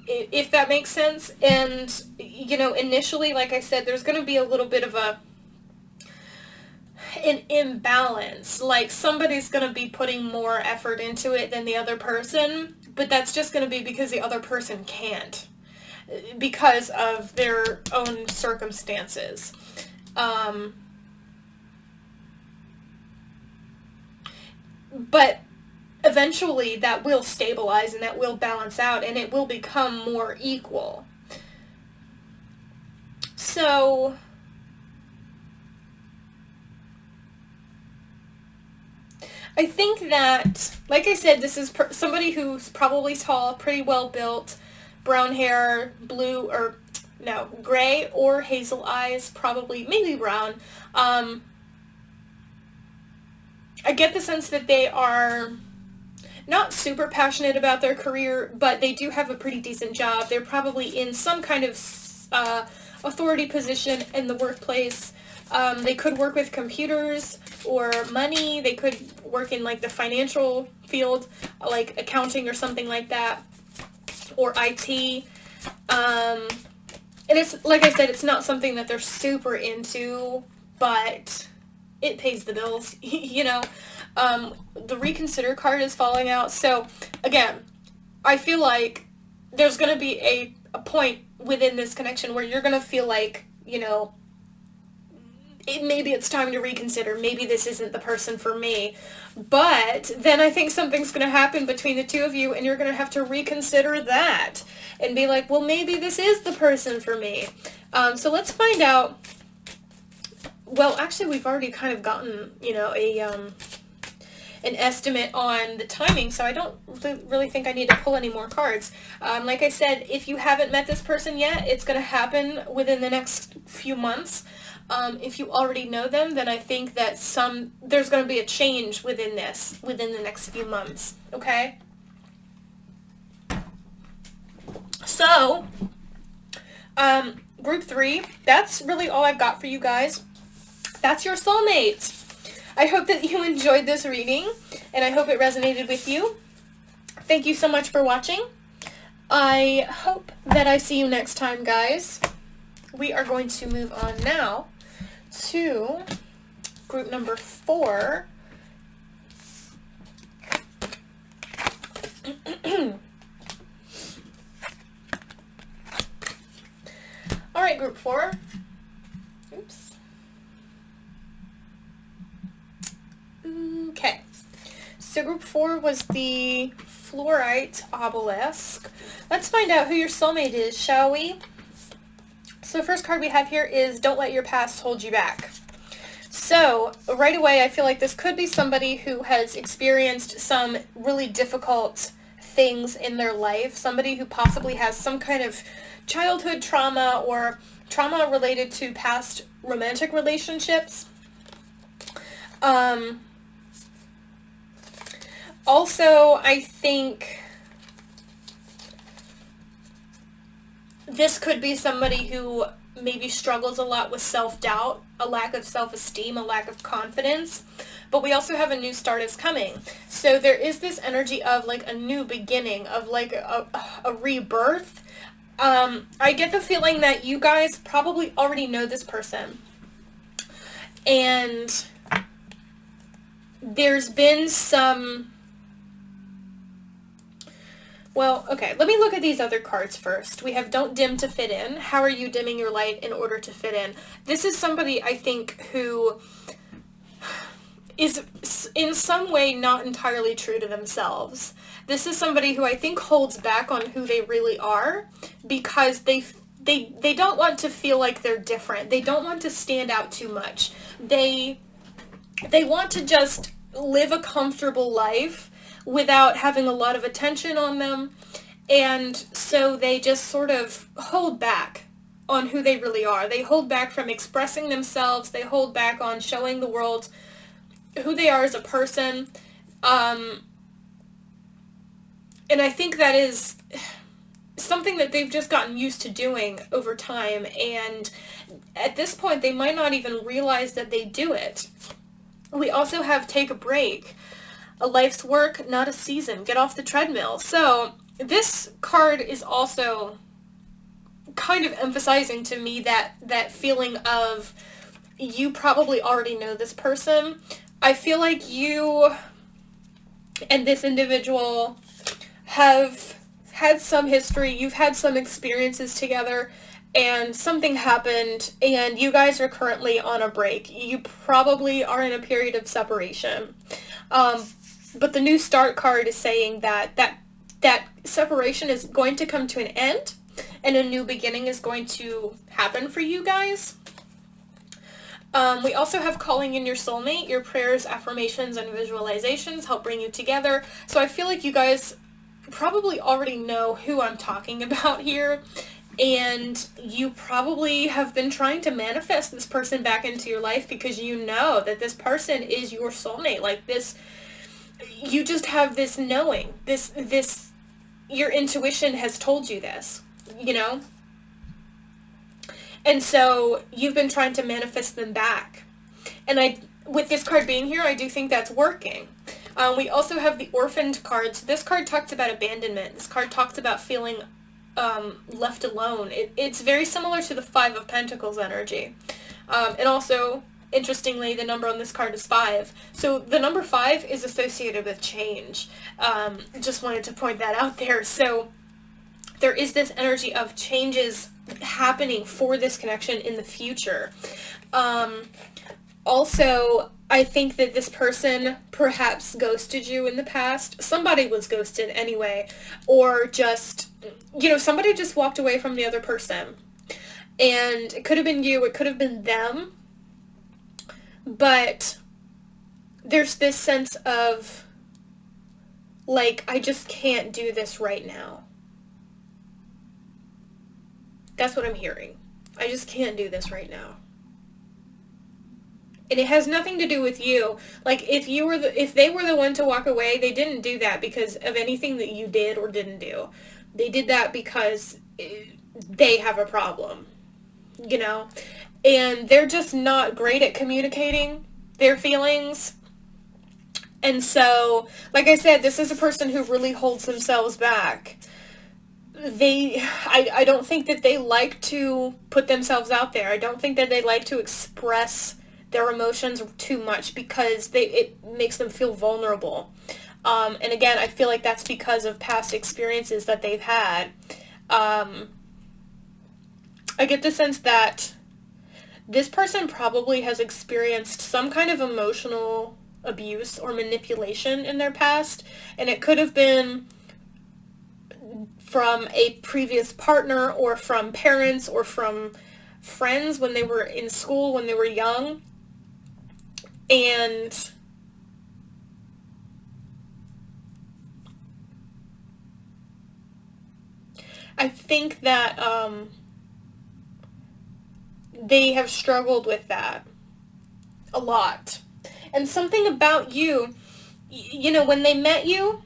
Speaker 1: if that makes sense. And, you know, initially, like I said, there's going to be a little bit of an imbalance. Like, somebody's going to be putting more effort into it than the other person, but that's just going to be because the other person can't, because of their own circumstances. But eventually that will stabilize and that will balance out and it will become more equal. So I think that, like I said, this is somebody who's probably tall, pretty well built, brown hair, blue, or no, gray or hazel eyes, probably, maybe brown. I get the sense that they are not super passionate about their career, but they do have a pretty decent job. They're probably in some kind of authority position in the workplace. They could work with computers or money. They could work in like the financial field, like accounting or something like that, or IT. And it's, like I said, it's not something that they're super into, but it pays the bills, you know. The reconsider card is falling out. So, again, I feel like there's going to be a point within this connection where you're going to feel like, you know, maybe it's time to reconsider. Maybe this isn't the person for me. But then I think something's going to happen between the two of you, and you're going to have to reconsider that and be like, well, maybe this is the person for me. So let's find out. Well, actually, we've already kind of gotten, you know, an estimate on the timing, so I don't really think I need to pull any more cards. Like I said, if you haven't met this person yet, it's going to happen within the next few months. If you already know them, then I think that there's going to be a change within the next few months, okay? So, group 3, that's really all I've got for you guys. That's your soulmate. I hope that you enjoyed this reading, and I hope it resonated with you. Thank you so much for watching. I hope that I see you next time, guys. We are going to move on now to group number 4. All right, group 4. Oops. Okay, so group 4 was the fluorite obelisk. Let's find out who your soulmate is, shall we? So the first card we have here is Don't Let Your Past Hold You Back. So right away I feel like this could be somebody who has experienced some really difficult things in their life, somebody who possibly has some kind of childhood trauma or trauma related to past romantic relationships. Also, I think this could be somebody who maybe struggles a lot with self-doubt, a lack of self-esteem, a lack of confidence, but we also have a new start is coming. So there is this energy of like a new beginning, of like a rebirth. I get the feeling that you guys probably already know this person, and there's been some... Well, okay, let me look at these other cards first. We have Don't Dim to Fit In. How are you dimming your light in order to fit in? This is somebody, I think, who is in some way not entirely true to themselves. This is somebody who I think holds back on who they really are because they don't want to feel like they're different. They don't want to stand out too much. They want to just live a comfortable life without having a lot of attention on them, and so they just sort of hold back on who they really are. They hold back from expressing themselves. They hold back on showing the world who they are as a person, and I think that is something that they've just gotten used to doing over time, and at this point they might not even realize that they do it. We also have take a break. A life's work, not a season. Get off the treadmill. So this card is also kind of emphasizing to me that feeling of, you probably already know this person. I feel like you and this individual have had some history, you've had some experiences together, and something happened, and you guys are currently on a break. You probably are in a period of separation. But the New Start card is saying that separation is going to come to an end, and a new beginning is going to happen for you guys. We also have calling in your soulmate. Your prayers, affirmations, and visualizations help bring you together. So I feel like you guys probably already know who I'm talking about here, and you probably have been trying to manifest this person back into your life because you know that this person is your soulmate. Like this, you just have this knowing, this, your intuition has told you this, you know? And so you've been trying to manifest them back. And with this card being here, I do think that's working. We also have the Orphaned card. So this card talks about abandonment. This card talks about feeling left alone. It's very similar to the Five of Pentacles energy. And also, interestingly, the number on this card is 5. So the number 5 is associated with change. Just wanted to point that out there. So there is this energy of changes happening for this connection in the future. Also, I think that this person perhaps ghosted you in the past. Somebody was ghosted anyway, or just, you know, somebody just walked away from the other person. And it could have been you, it could have been them, but there's this sense of, like, I just can't do this right now. That's what I'm hearing. I just can't do this right now. And it has nothing to do with you. Like, if they were the one to walk away, they didn't do that because of anything that you did or didn't do. They did that because they have a problem, you know? And they're just not great at communicating their feelings. And so, like I said, this is a person who really holds themselves back. I don't think that they like to put themselves out there. I don't think that they like to express their emotions too much because it makes them feel vulnerable. And again, I feel like that's because of past experiences that they've had. I get the sense that this person probably has experienced some kind of emotional abuse or manipulation in their past, and it could have been from a previous partner or from parents or from friends when they were in school, when they were young. And I think that they have struggled with that a lot. And something about you, you know, when they met you,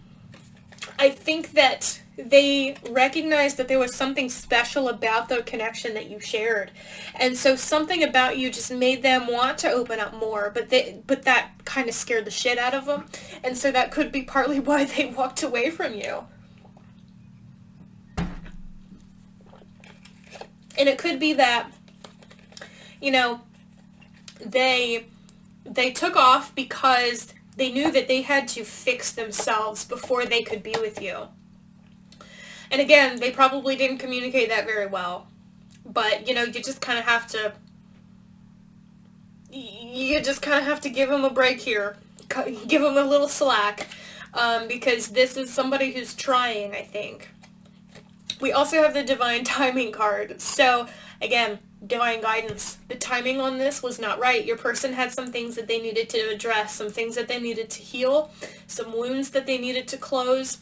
Speaker 1: I think that they recognized that there was something special about the connection that you shared. And so something about you just made them want to open up more, but that kind of scared the shit out of them. And so that could be partly why they walked away from you. And it could be that, you know, they took off because they knew that they had to fix themselves before they could be with you. And again, they probably didn't communicate that very well. But, you know, you just kind of have to give them a break here. Give them a little slack. Because this is somebody who's trying, I think. We also have the Divine Timing card. So, again, divine guidance. The timing on this was not right. Your person had some things that they needed to address, some things that they needed to heal, some wounds that they needed to close.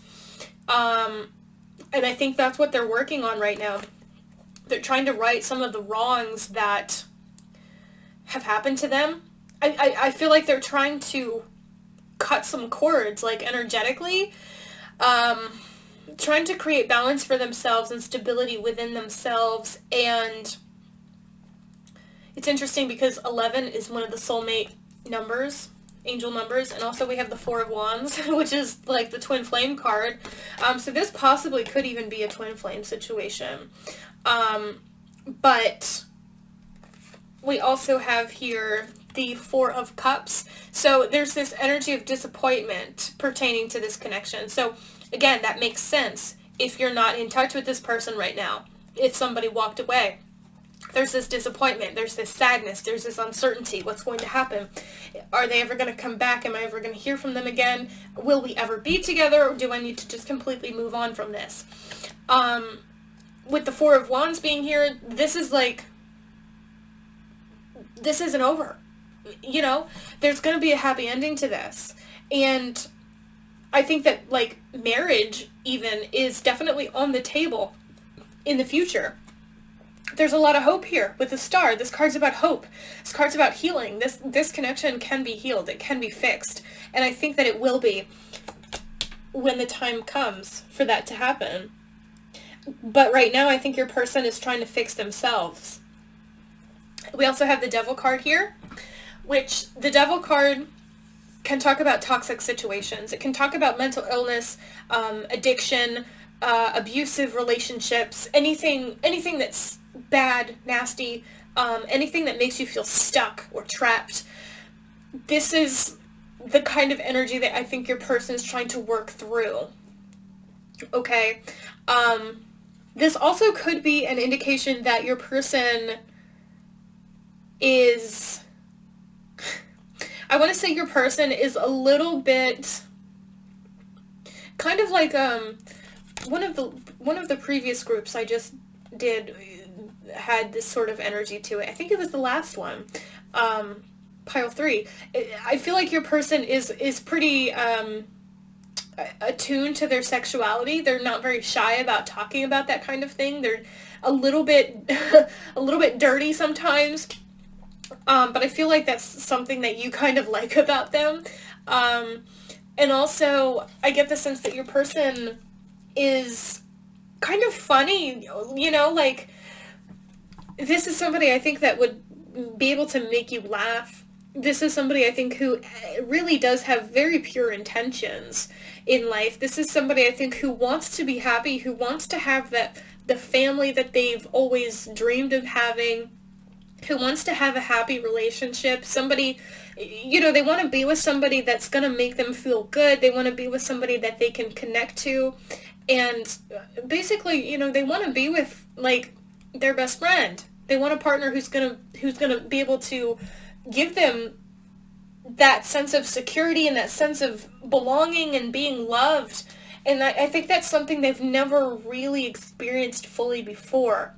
Speaker 1: And I think that's what they're working on right now. They're trying to right some of the wrongs that have happened to them. I feel like they're trying to cut some cords, like energetically. trying to create balance for themselves and stability within themselves. And it's interesting because 11 is one of the soulmate numbers, angel numbers, and also we have the Four of Wands, which is like the twin flame card. So this possibly could even be a twin flame situation. But we also have here the Four of Cups. So there's this energy of disappointment pertaining to this connection. So again, that makes sense if you're not in touch with this person right now. If somebody walked away, there's this disappointment, there's this sadness, there's this uncertainty. What's going to happen? Are they ever going to come back? Am I ever going to hear from them again? Will we ever be together, or do I need to just completely move on from this? With the Four of Wands being here, this is like, this isn't over. You know, there's going to be a happy ending to this. And I think that, like, marriage even is definitely on the table in the future. There's a lot of hope here with the Star. This card's about hope. This card's about healing. This connection can be healed. It can be fixed. And I think that it will be when the time comes for that to happen. But right now, I think your person is trying to fix themselves. We also have the Devil card here, which the Devil card can talk about toxic situations. It can talk about mental illness, addiction, abusive relationships, anything that's bad, nasty, anything that makes you feel stuck or trapped. This is the kind of energy that I think your person is trying to work through. Okay? This also could be an indication that your person is, I want to say your person is a little bit kind of like one of the previous groups I just did had this sort of energy to it. I think it was the last one, pile 3. I feel like your person is pretty attuned to their sexuality. They're not very shy about talking about that kind of thing. They're a little bit a little bit dirty sometimes, but I feel like that's something that you kind of like about them. And also I get the sense that your person is kind of funny, you know, like, this is somebody I think that would be able to make you laugh. This is somebody I think who really does have very pure intentions in life. This is somebody I think who wants to be happy, who wants to have the family that they've always dreamed of having, who wants to have a happy relationship. Somebody, you know, they want to be with somebody that's going to make them feel good. They want to be with somebody that they can connect to. And basically, you know, they want to be with, like, their best friend. They want a partner who's gonna be able to give them that sense of security and that sense of belonging and being loved. And I think that's something they've never really experienced fully before.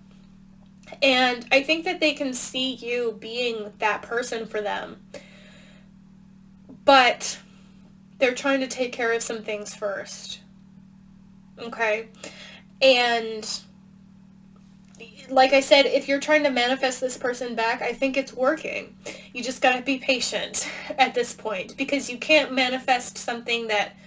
Speaker 1: And I think that they can see you being that person for them. But they're trying to take care of some things first. Okay? And like I said, if you're trying to manifest this person back, I think it's working. You just gotta be patient at this point, because you can't manifest something that,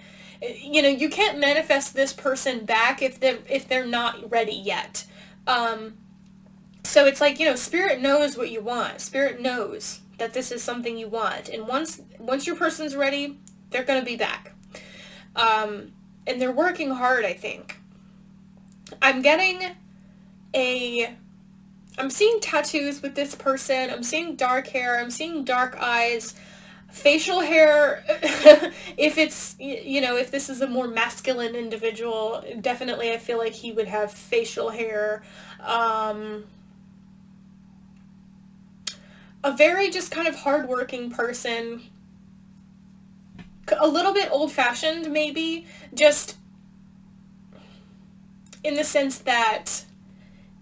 Speaker 1: you know, you can't manifest this person back if they're not ready yet. So it's like, you know, Spirit knows what you want. Spirit knows that this is something you want. And once your person's ready, they're gonna be back. And they're working hard, I think. I'm seeing tattoos with this person. I'm seeing dark hair. I'm seeing dark eyes. Facial hair, if it's, you know, if this is a more masculine individual, definitely I feel like he would have facial hair. A very just kind of hardworking person. A little bit old-fashioned, maybe. Just in the sense that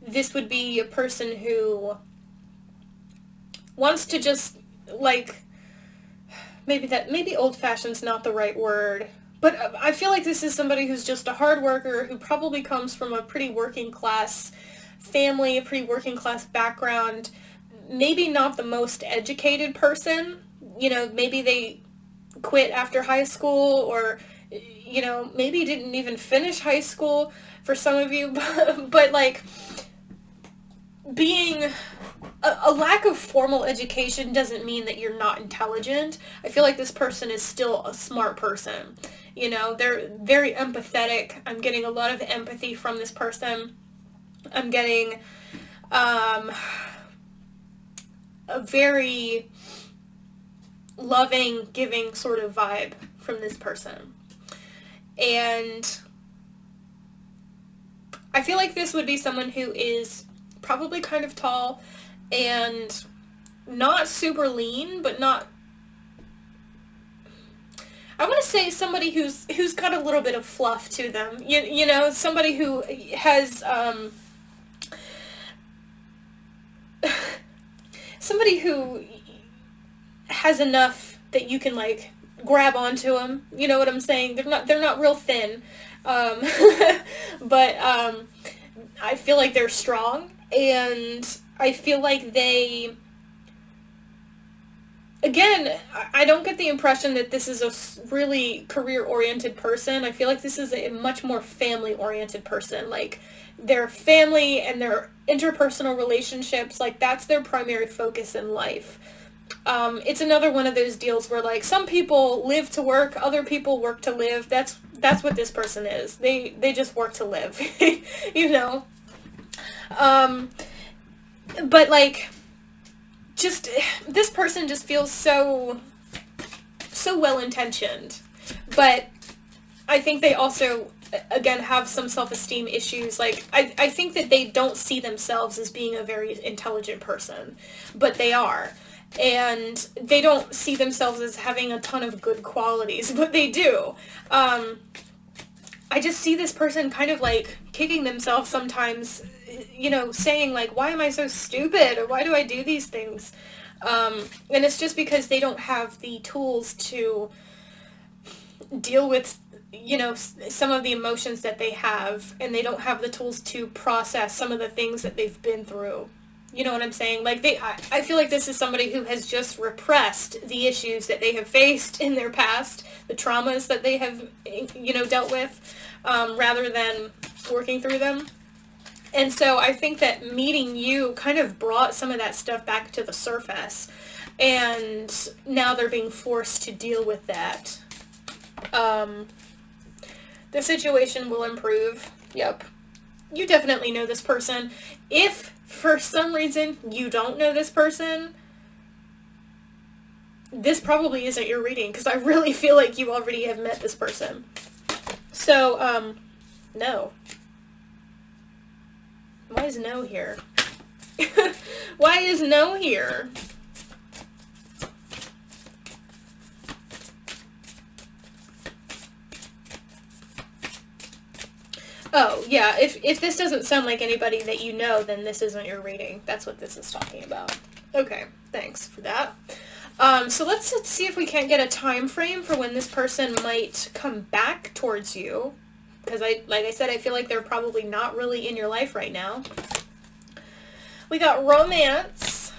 Speaker 1: this would be a person who wants to just, like, maybe old-fashioned's not the right word, but I feel like this is somebody who's just a hard worker, who probably comes from a pretty working class family, a pretty working class background, maybe not the most educated person, you know, maybe they quit after high school, or, you know, maybe didn't even finish high school for some of you, but like, being a lack of formal education doesn't mean that you're not intelligent. I feel like this person is still a smart person. You know, they're very empathetic. I'm getting a lot of empathy from this person. I'm getting a very loving, giving sort of vibe from this person. And I feel like this would be someone who is probably kind of tall and not super lean, but not, I want to say somebody who's got a little bit of fluff to them. You know, somebody who has somebody who has enough that you can like grab onto them. You know what I'm saying? They're not real thin, but I feel like they're strong, and I feel like they, again, I don't get the impression that this is a really career-oriented person. I feel like this is a much more family-oriented person. Like, their family and their interpersonal relationships, like, that's their primary focus in life. It's another one of those deals where, like, some people live to work, other people work to live. That's what this person is. They just work to live, you know? But, like, just, this person just feels so well-intentioned. But I think they also, again, have some self-esteem issues. Like, I think that they don't see themselves as being a very intelligent person, but they are. And they don't see themselves as having a ton of good qualities, but they do. I just see this person kind of like kicking themselves sometimes, you know, saying like, why am I so stupid? Or why do I do these things? And it's just because they don't have the tools to deal with, you know, some of the emotions that they have, and they don't have the tools to process some of the things that they've been through. You know what I'm saying? Like, I feel like this is somebody who has just repressed the issues that they have faced in their past, the traumas that they have, you know, dealt with, rather than working through them. And so I think that meeting you kind of brought some of that stuff back to the surface, and now they're being forced to deal with that. The situation will improve. Yep. You definitely know this person. If for some reason you don't know this person, this probably isn't your reading, because I really feel like you already have met this person. So, no. Why is no here? Why is no here? Oh, yeah, if this doesn't sound like anybody that you know, then this isn't your reading. That's what this is talking about. Okay, thanks for that. So let's see if we can't get a time frame for when this person might come back towards you. Because like I said, I feel like they're probably not really in your life right now. We got romance.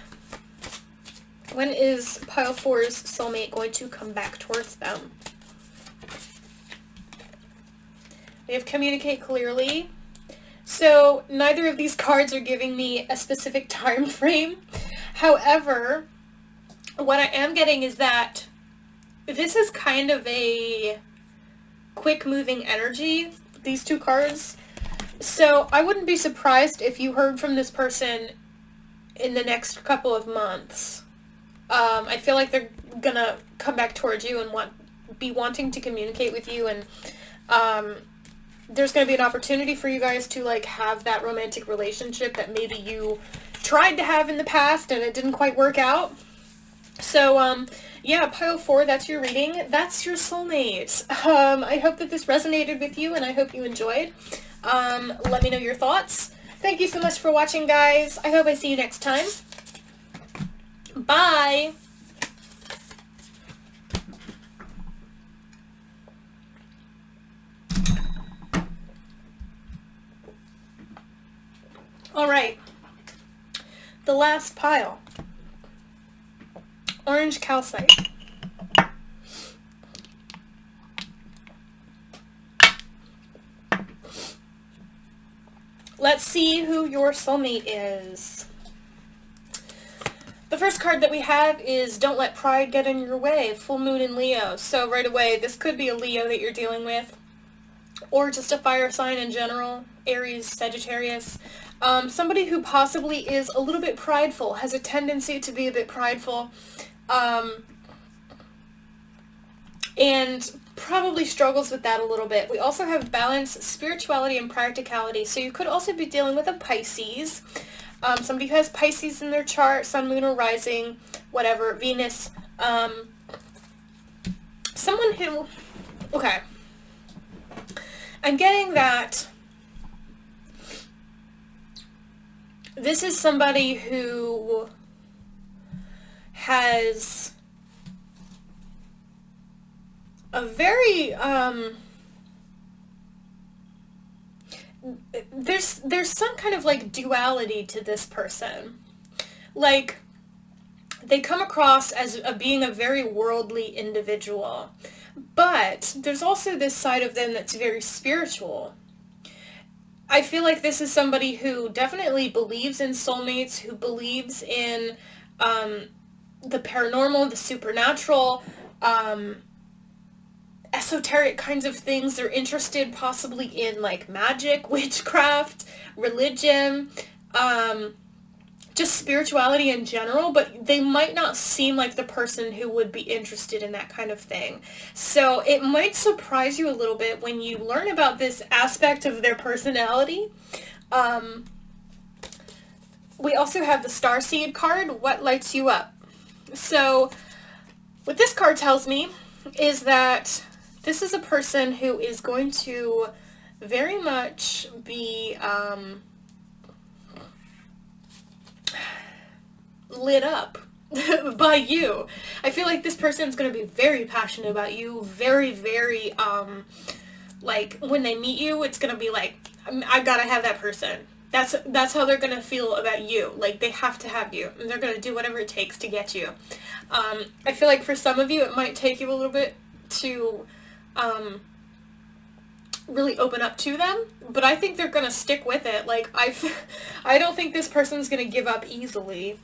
Speaker 1: When is pile 4's soulmate going to come back towards them? We have communicate clearly. So neither of these cards are giving me a specific time frame. However, what I am getting is that this is kind of a quick moving energy, these two cards. So I wouldn't be surprised if you heard from this person in the next couple of months. I feel like they're gonna come back towards you and be wanting to communicate with you, and there's going to be an opportunity for you guys to like have that romantic relationship that maybe you tried to have in the past and it didn't quite work out. So, yeah, pile 4, that's your reading. That's your soulmate. I hope that this resonated with you, and I hope you enjoyed. Let me know your thoughts. Thank you so much for watching, guys. I hope I see you next time. Bye! Alright, the last pile. Orange calcite. let's see who your soulmate is. The first card that we have is Don't Let Pride Get in Your Way, full moon in Leo. So right away, this could be a Leo that you're dealing with, or just a fire sign in general, Aries, Sagittarius. Somebody who possibly is a little bit prideful, has a tendency to be a bit prideful, and probably struggles with that a little bit. We also have balance, spirituality, and practicality. So you could also be dealing with a Pisces. Somebody who has Pisces in their chart, sun, moon, or rising, whatever, Venus. Someone who, okay. I'm getting that this is somebody who has a very, there's some kind of like duality to this person. Like, they come across as being a very worldly individual, but there's also this side of them that's very spiritual. I feel like this is somebody who definitely believes in soulmates, who believes in the paranormal, the supernatural, esoteric kinds of things. They're interested possibly in like magic, witchcraft, religion, just spirituality in general, but they might not seem like the person who would be interested in that kind of thing. So it might surprise you a little bit when you learn about this aspect of their personality. We also have the Starseed card, What Lights You Up. So what this card tells me is that this is a person who is going to very much be lit up by you. I feel like this person's going to be very passionate about you, very, very, like, when they meet you, it's going to be like, I gotta have that person. That's how they're going to feel about you. Like, they have to have you, and they're going to do whatever it takes to get you. I feel like for some of you, it might take you a little bit to really open up to them, but I think they're going to stick with it. Like, I don't think this person's going to give up easily.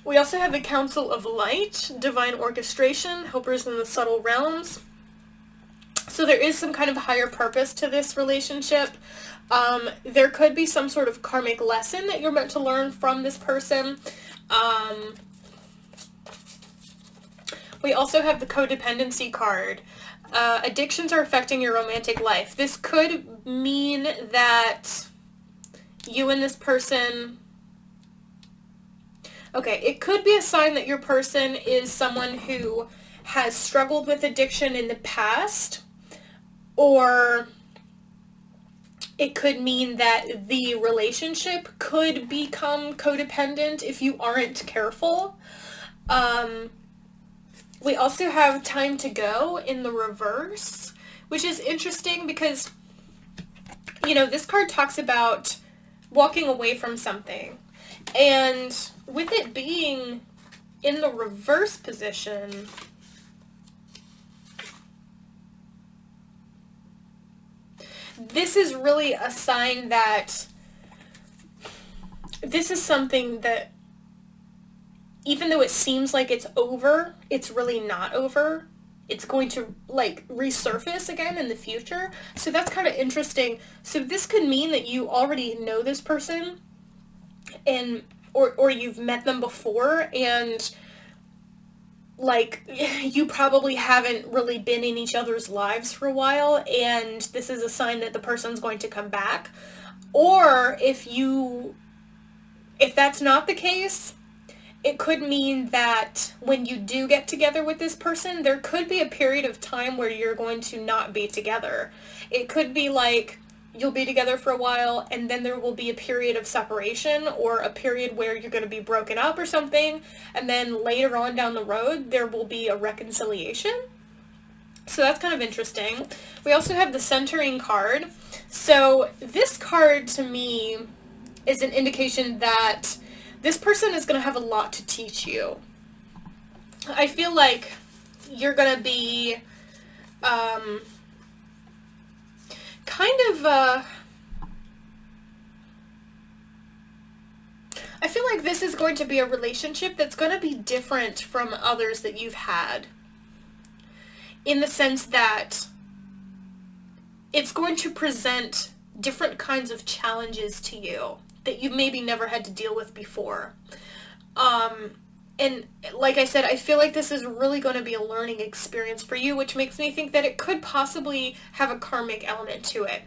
Speaker 1: We also have the Council of Light, Divine Orchestration, Helpers in the Subtle Realms. So there is some kind of higher purpose to this relationship. There could be some sort of karmic lesson that you're meant to learn from this person. We also have the Codependency card. Addictions are affecting your romantic life. This could mean that you and this person... Okay, it could be a sign that your person is someone who has struggled with addiction in the past, or it could mean that the relationship could become codependent if you aren't careful. We also have Time to Go in the reverse, which is interesting because, you know, this card talks about walking away from something. And with it being in the reverse position, this is really a sign that this is something that, even though it seems like it's over, it's really not over. It's going to, like, resurface again in the future. So that's kind of interesting. So this could mean that you already know this person, and or you've met them before, and like you probably haven't really been in each other's lives for a while, and this is a sign that the person's going to come back. Or if that's not the case, it could mean that when you do get together with this person, there could be a period of time where you're going to not be together. It could be like you'll be together for a while, and then there will be a period of separation, or a period where you're going to be broken up or something, and then later on down the road there will be a reconciliation. So that's kind of interesting. We also have the Centering card. So this card to me is an indication that this person is going to have a lot to teach you. I feel like you're going to be kind of I feel like this is going to be a relationship that's going to be different from others that you've had, in the sense that it's going to present different kinds of challenges to you that you've maybe never had to deal with before. And like I said, I feel like this is really going to be a learning experience for you, which makes me think that it could possibly have a karmic element to it.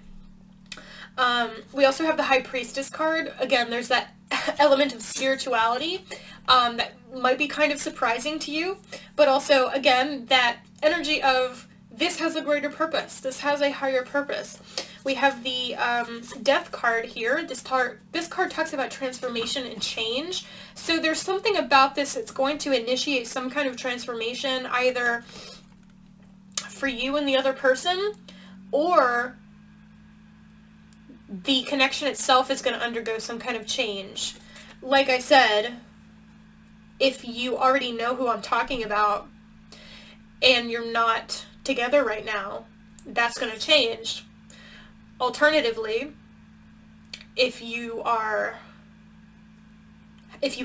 Speaker 1: We also have the High Priestess card. Again, there's that element of spirituality that might be kind of surprising to you, but also, again, that energy of this has a greater purpose. This has a higher purpose. We have the Death card here. This card talks about transformation and change. So there's something about this that's going to initiate some kind of transformation, either for you and the other person, or the connection itself is going to undergo some kind of change. Like I said, if you already know who I'm talking about and you're not together right now, that's going to change. Alternatively, if you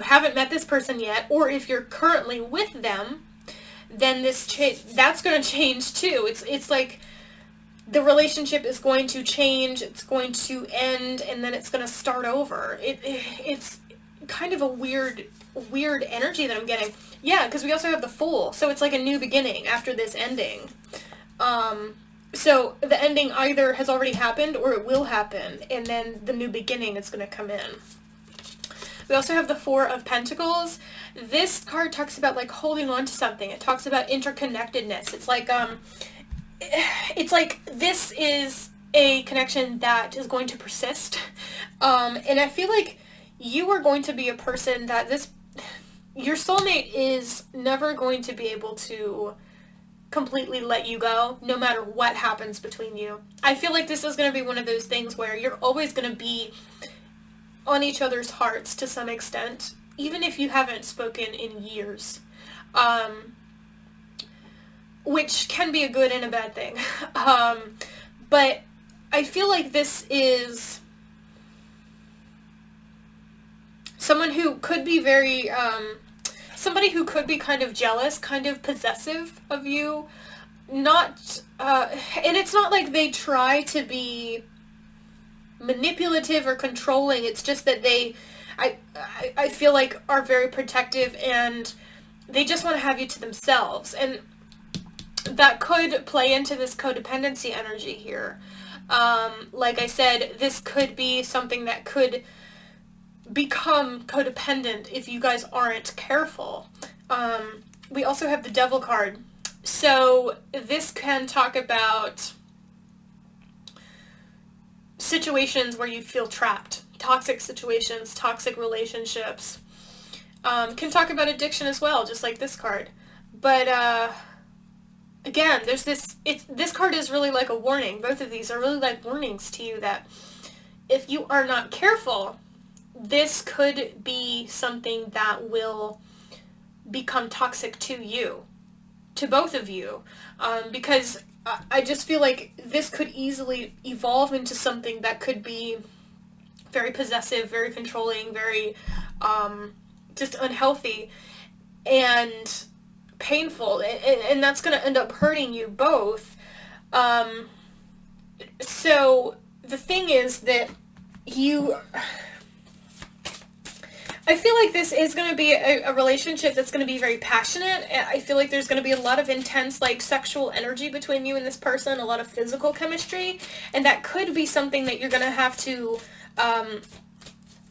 Speaker 1: haven't met this person yet, or if you're currently with them, then that's going to change too. It's like the relationship is going to change, it's going to end, and then it's going to start over. It's kind of a weird energy that I'm getting. Yeah, because we also have the Fool, so it's like a new beginning after this ending. So the ending either has already happened or it will happen, and then the new beginning is going to come in. We also have the Four of Pentacles. This card talks about like holding on to something. It talks about interconnectedness. It's like this is a connection that is going to persist. And I feel like you are going to be a person that your soulmate is never going to be able to completely let you go, no matter what happens between you. I feel like this is going to be one of those things where you're always going to be on each other's hearts to some extent, even if you haven't spoken in years. Which can be a good and a bad thing. But I feel like this is someone who could be somebody who could be kind of jealous, kind of possessive of you. And it's not like they try to be manipulative or controlling. It's just that I feel like are very protective, and they just want to have you to themselves. And that could play into this codependency energy here. Like I said, this could be something that could become codependent if you guys aren't careful. We also have the Devil card. So this can talk about situations where you feel trapped. Toxic situations, toxic relationships. Can talk about addiction as well, just like this card. But again, there's this card is really like a warning. Both of these are really like warnings to you that if you are not careful, this could be something that will become toxic to you, to both of you, because I just feel like this could easily evolve into something that could be very possessive, very controlling, very just unhealthy and painful, and that's going to end up hurting you both. So the thing is that I feel like this is going to be a relationship that's going to be very passionate. I feel like there's going to be a lot of intense, like, sexual energy between you and this person, a lot of physical chemistry, and that could be something that you're going to have to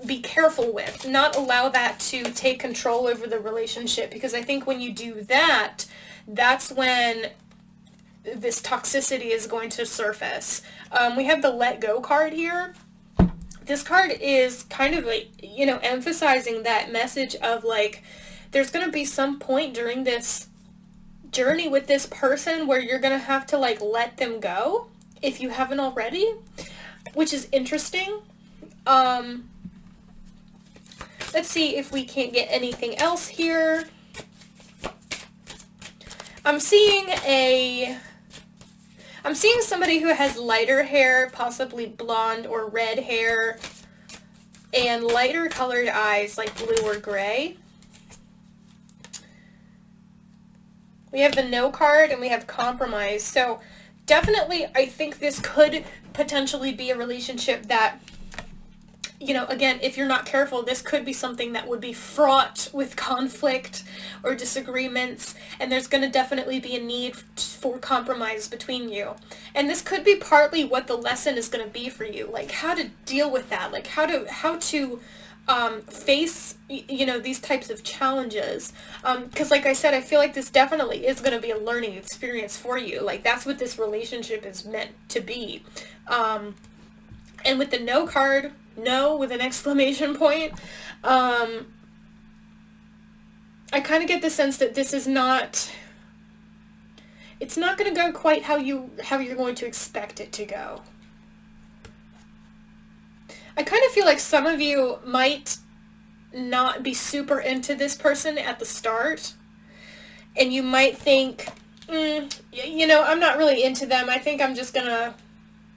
Speaker 1: be careful with. Not allow that to take control over the relationship, because I think when you do that, that's when this toxicity is going to surface. We have the Let Go card here. This card is kind of like, emphasizing that message of like, there's going to be some point during this journey with this person where you're going to have to like let them go if you haven't already, which is interesting. Let's see if we can't get anything else here. I'm seeing somebody who has lighter hair, possibly blonde or red hair, and lighter colored eyes like blue or gray. We have the no card and we have compromise. So definitely I think this could potentially be a relationship that, you know, again, if you're not careful, this could be something that would be fraught with conflict or disagreements, and there's going to definitely be a need for compromise between you. And this could be partly what the lesson is going to be for you, like how to deal with that, like how to face, you know, these types of challenges. Because like I said, I feel like this definitely is going to be a learning experience for you. Like that's what this relationship is meant to be. And with the no card, no with an exclamation point, I kind of get the sense that this is not, it's not going to go quite how you're going to expect it to go. I kind of feel like some of you might not be super into this person at the start, and you might think, you know, I'm not really into them. I think I'm just going to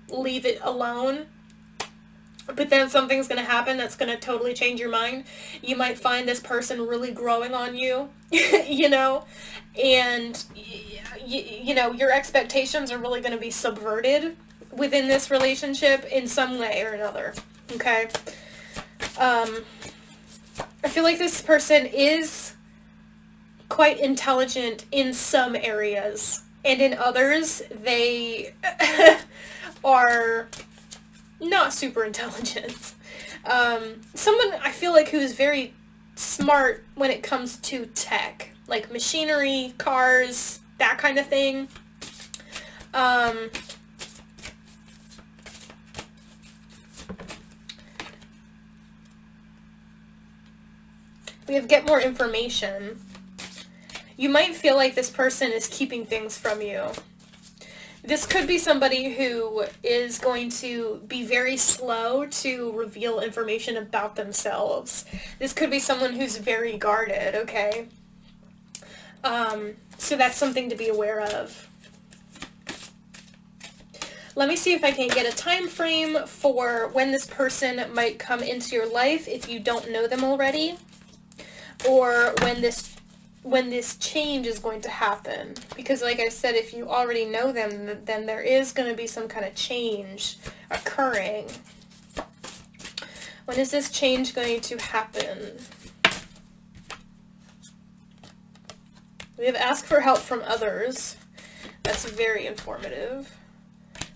Speaker 1: leave it alone. But then something's going to happen that's going to totally change your mind. You might find this person really growing on you, you know, and, you know, your expectations are really going to be subverted within this relationship in some way or another, okay? I feel like this person is quite intelligent in some areas, and in others, they are not super intelligent. Someone I feel like who is very smart when it comes to tech, like machinery, cars, that kind of thing. We have get more information. You might feel like this person is keeping things from you. This could be somebody who is going to be very slow to reveal information about themselves. This could be someone who's very guarded, okay? So that's something to be aware of. Let me see if I can get a time frame for when this person might come into your life if you don't know them already, or when this change is going to happen. Because like I said, if you already know them, then there is going to be some kind of change occurring. When is this change going to happen? We have ask for help from others. That's very informative.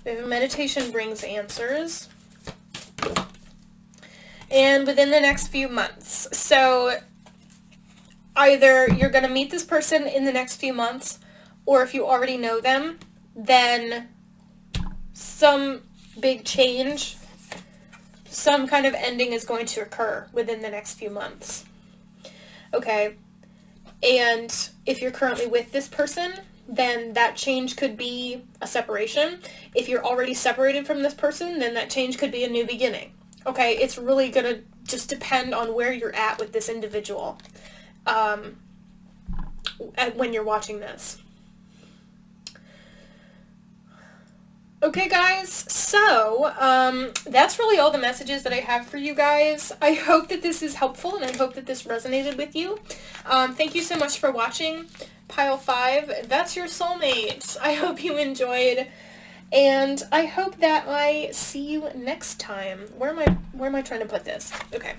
Speaker 1: We have meditation brings answers. And within the next few months. So either you're going to meet this person in the next few months, or if you already know them, then some big change, some kind of ending is going to occur within the next few months. Okay? And if you're currently with this person, then that change could be a separation. If you're already separated from this person, then that change could be a new beginning. Okay? It's really going to just depend on where you're at with this individual. When you're watching this. Okay guys, so that's really all the messages that I have for you guys. I hope that this is helpful, and I hope that this resonated with you. Thank you so much for watching Pile 5. That's your soulmate. I hope you enjoyed, and I hope that I see you next time. Where am I trying to put this? Okay.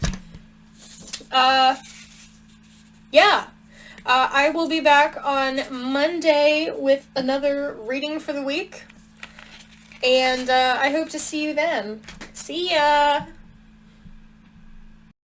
Speaker 1: Yeah, I will be back on Monday with another reading for the week, and I hope to see you then. See ya!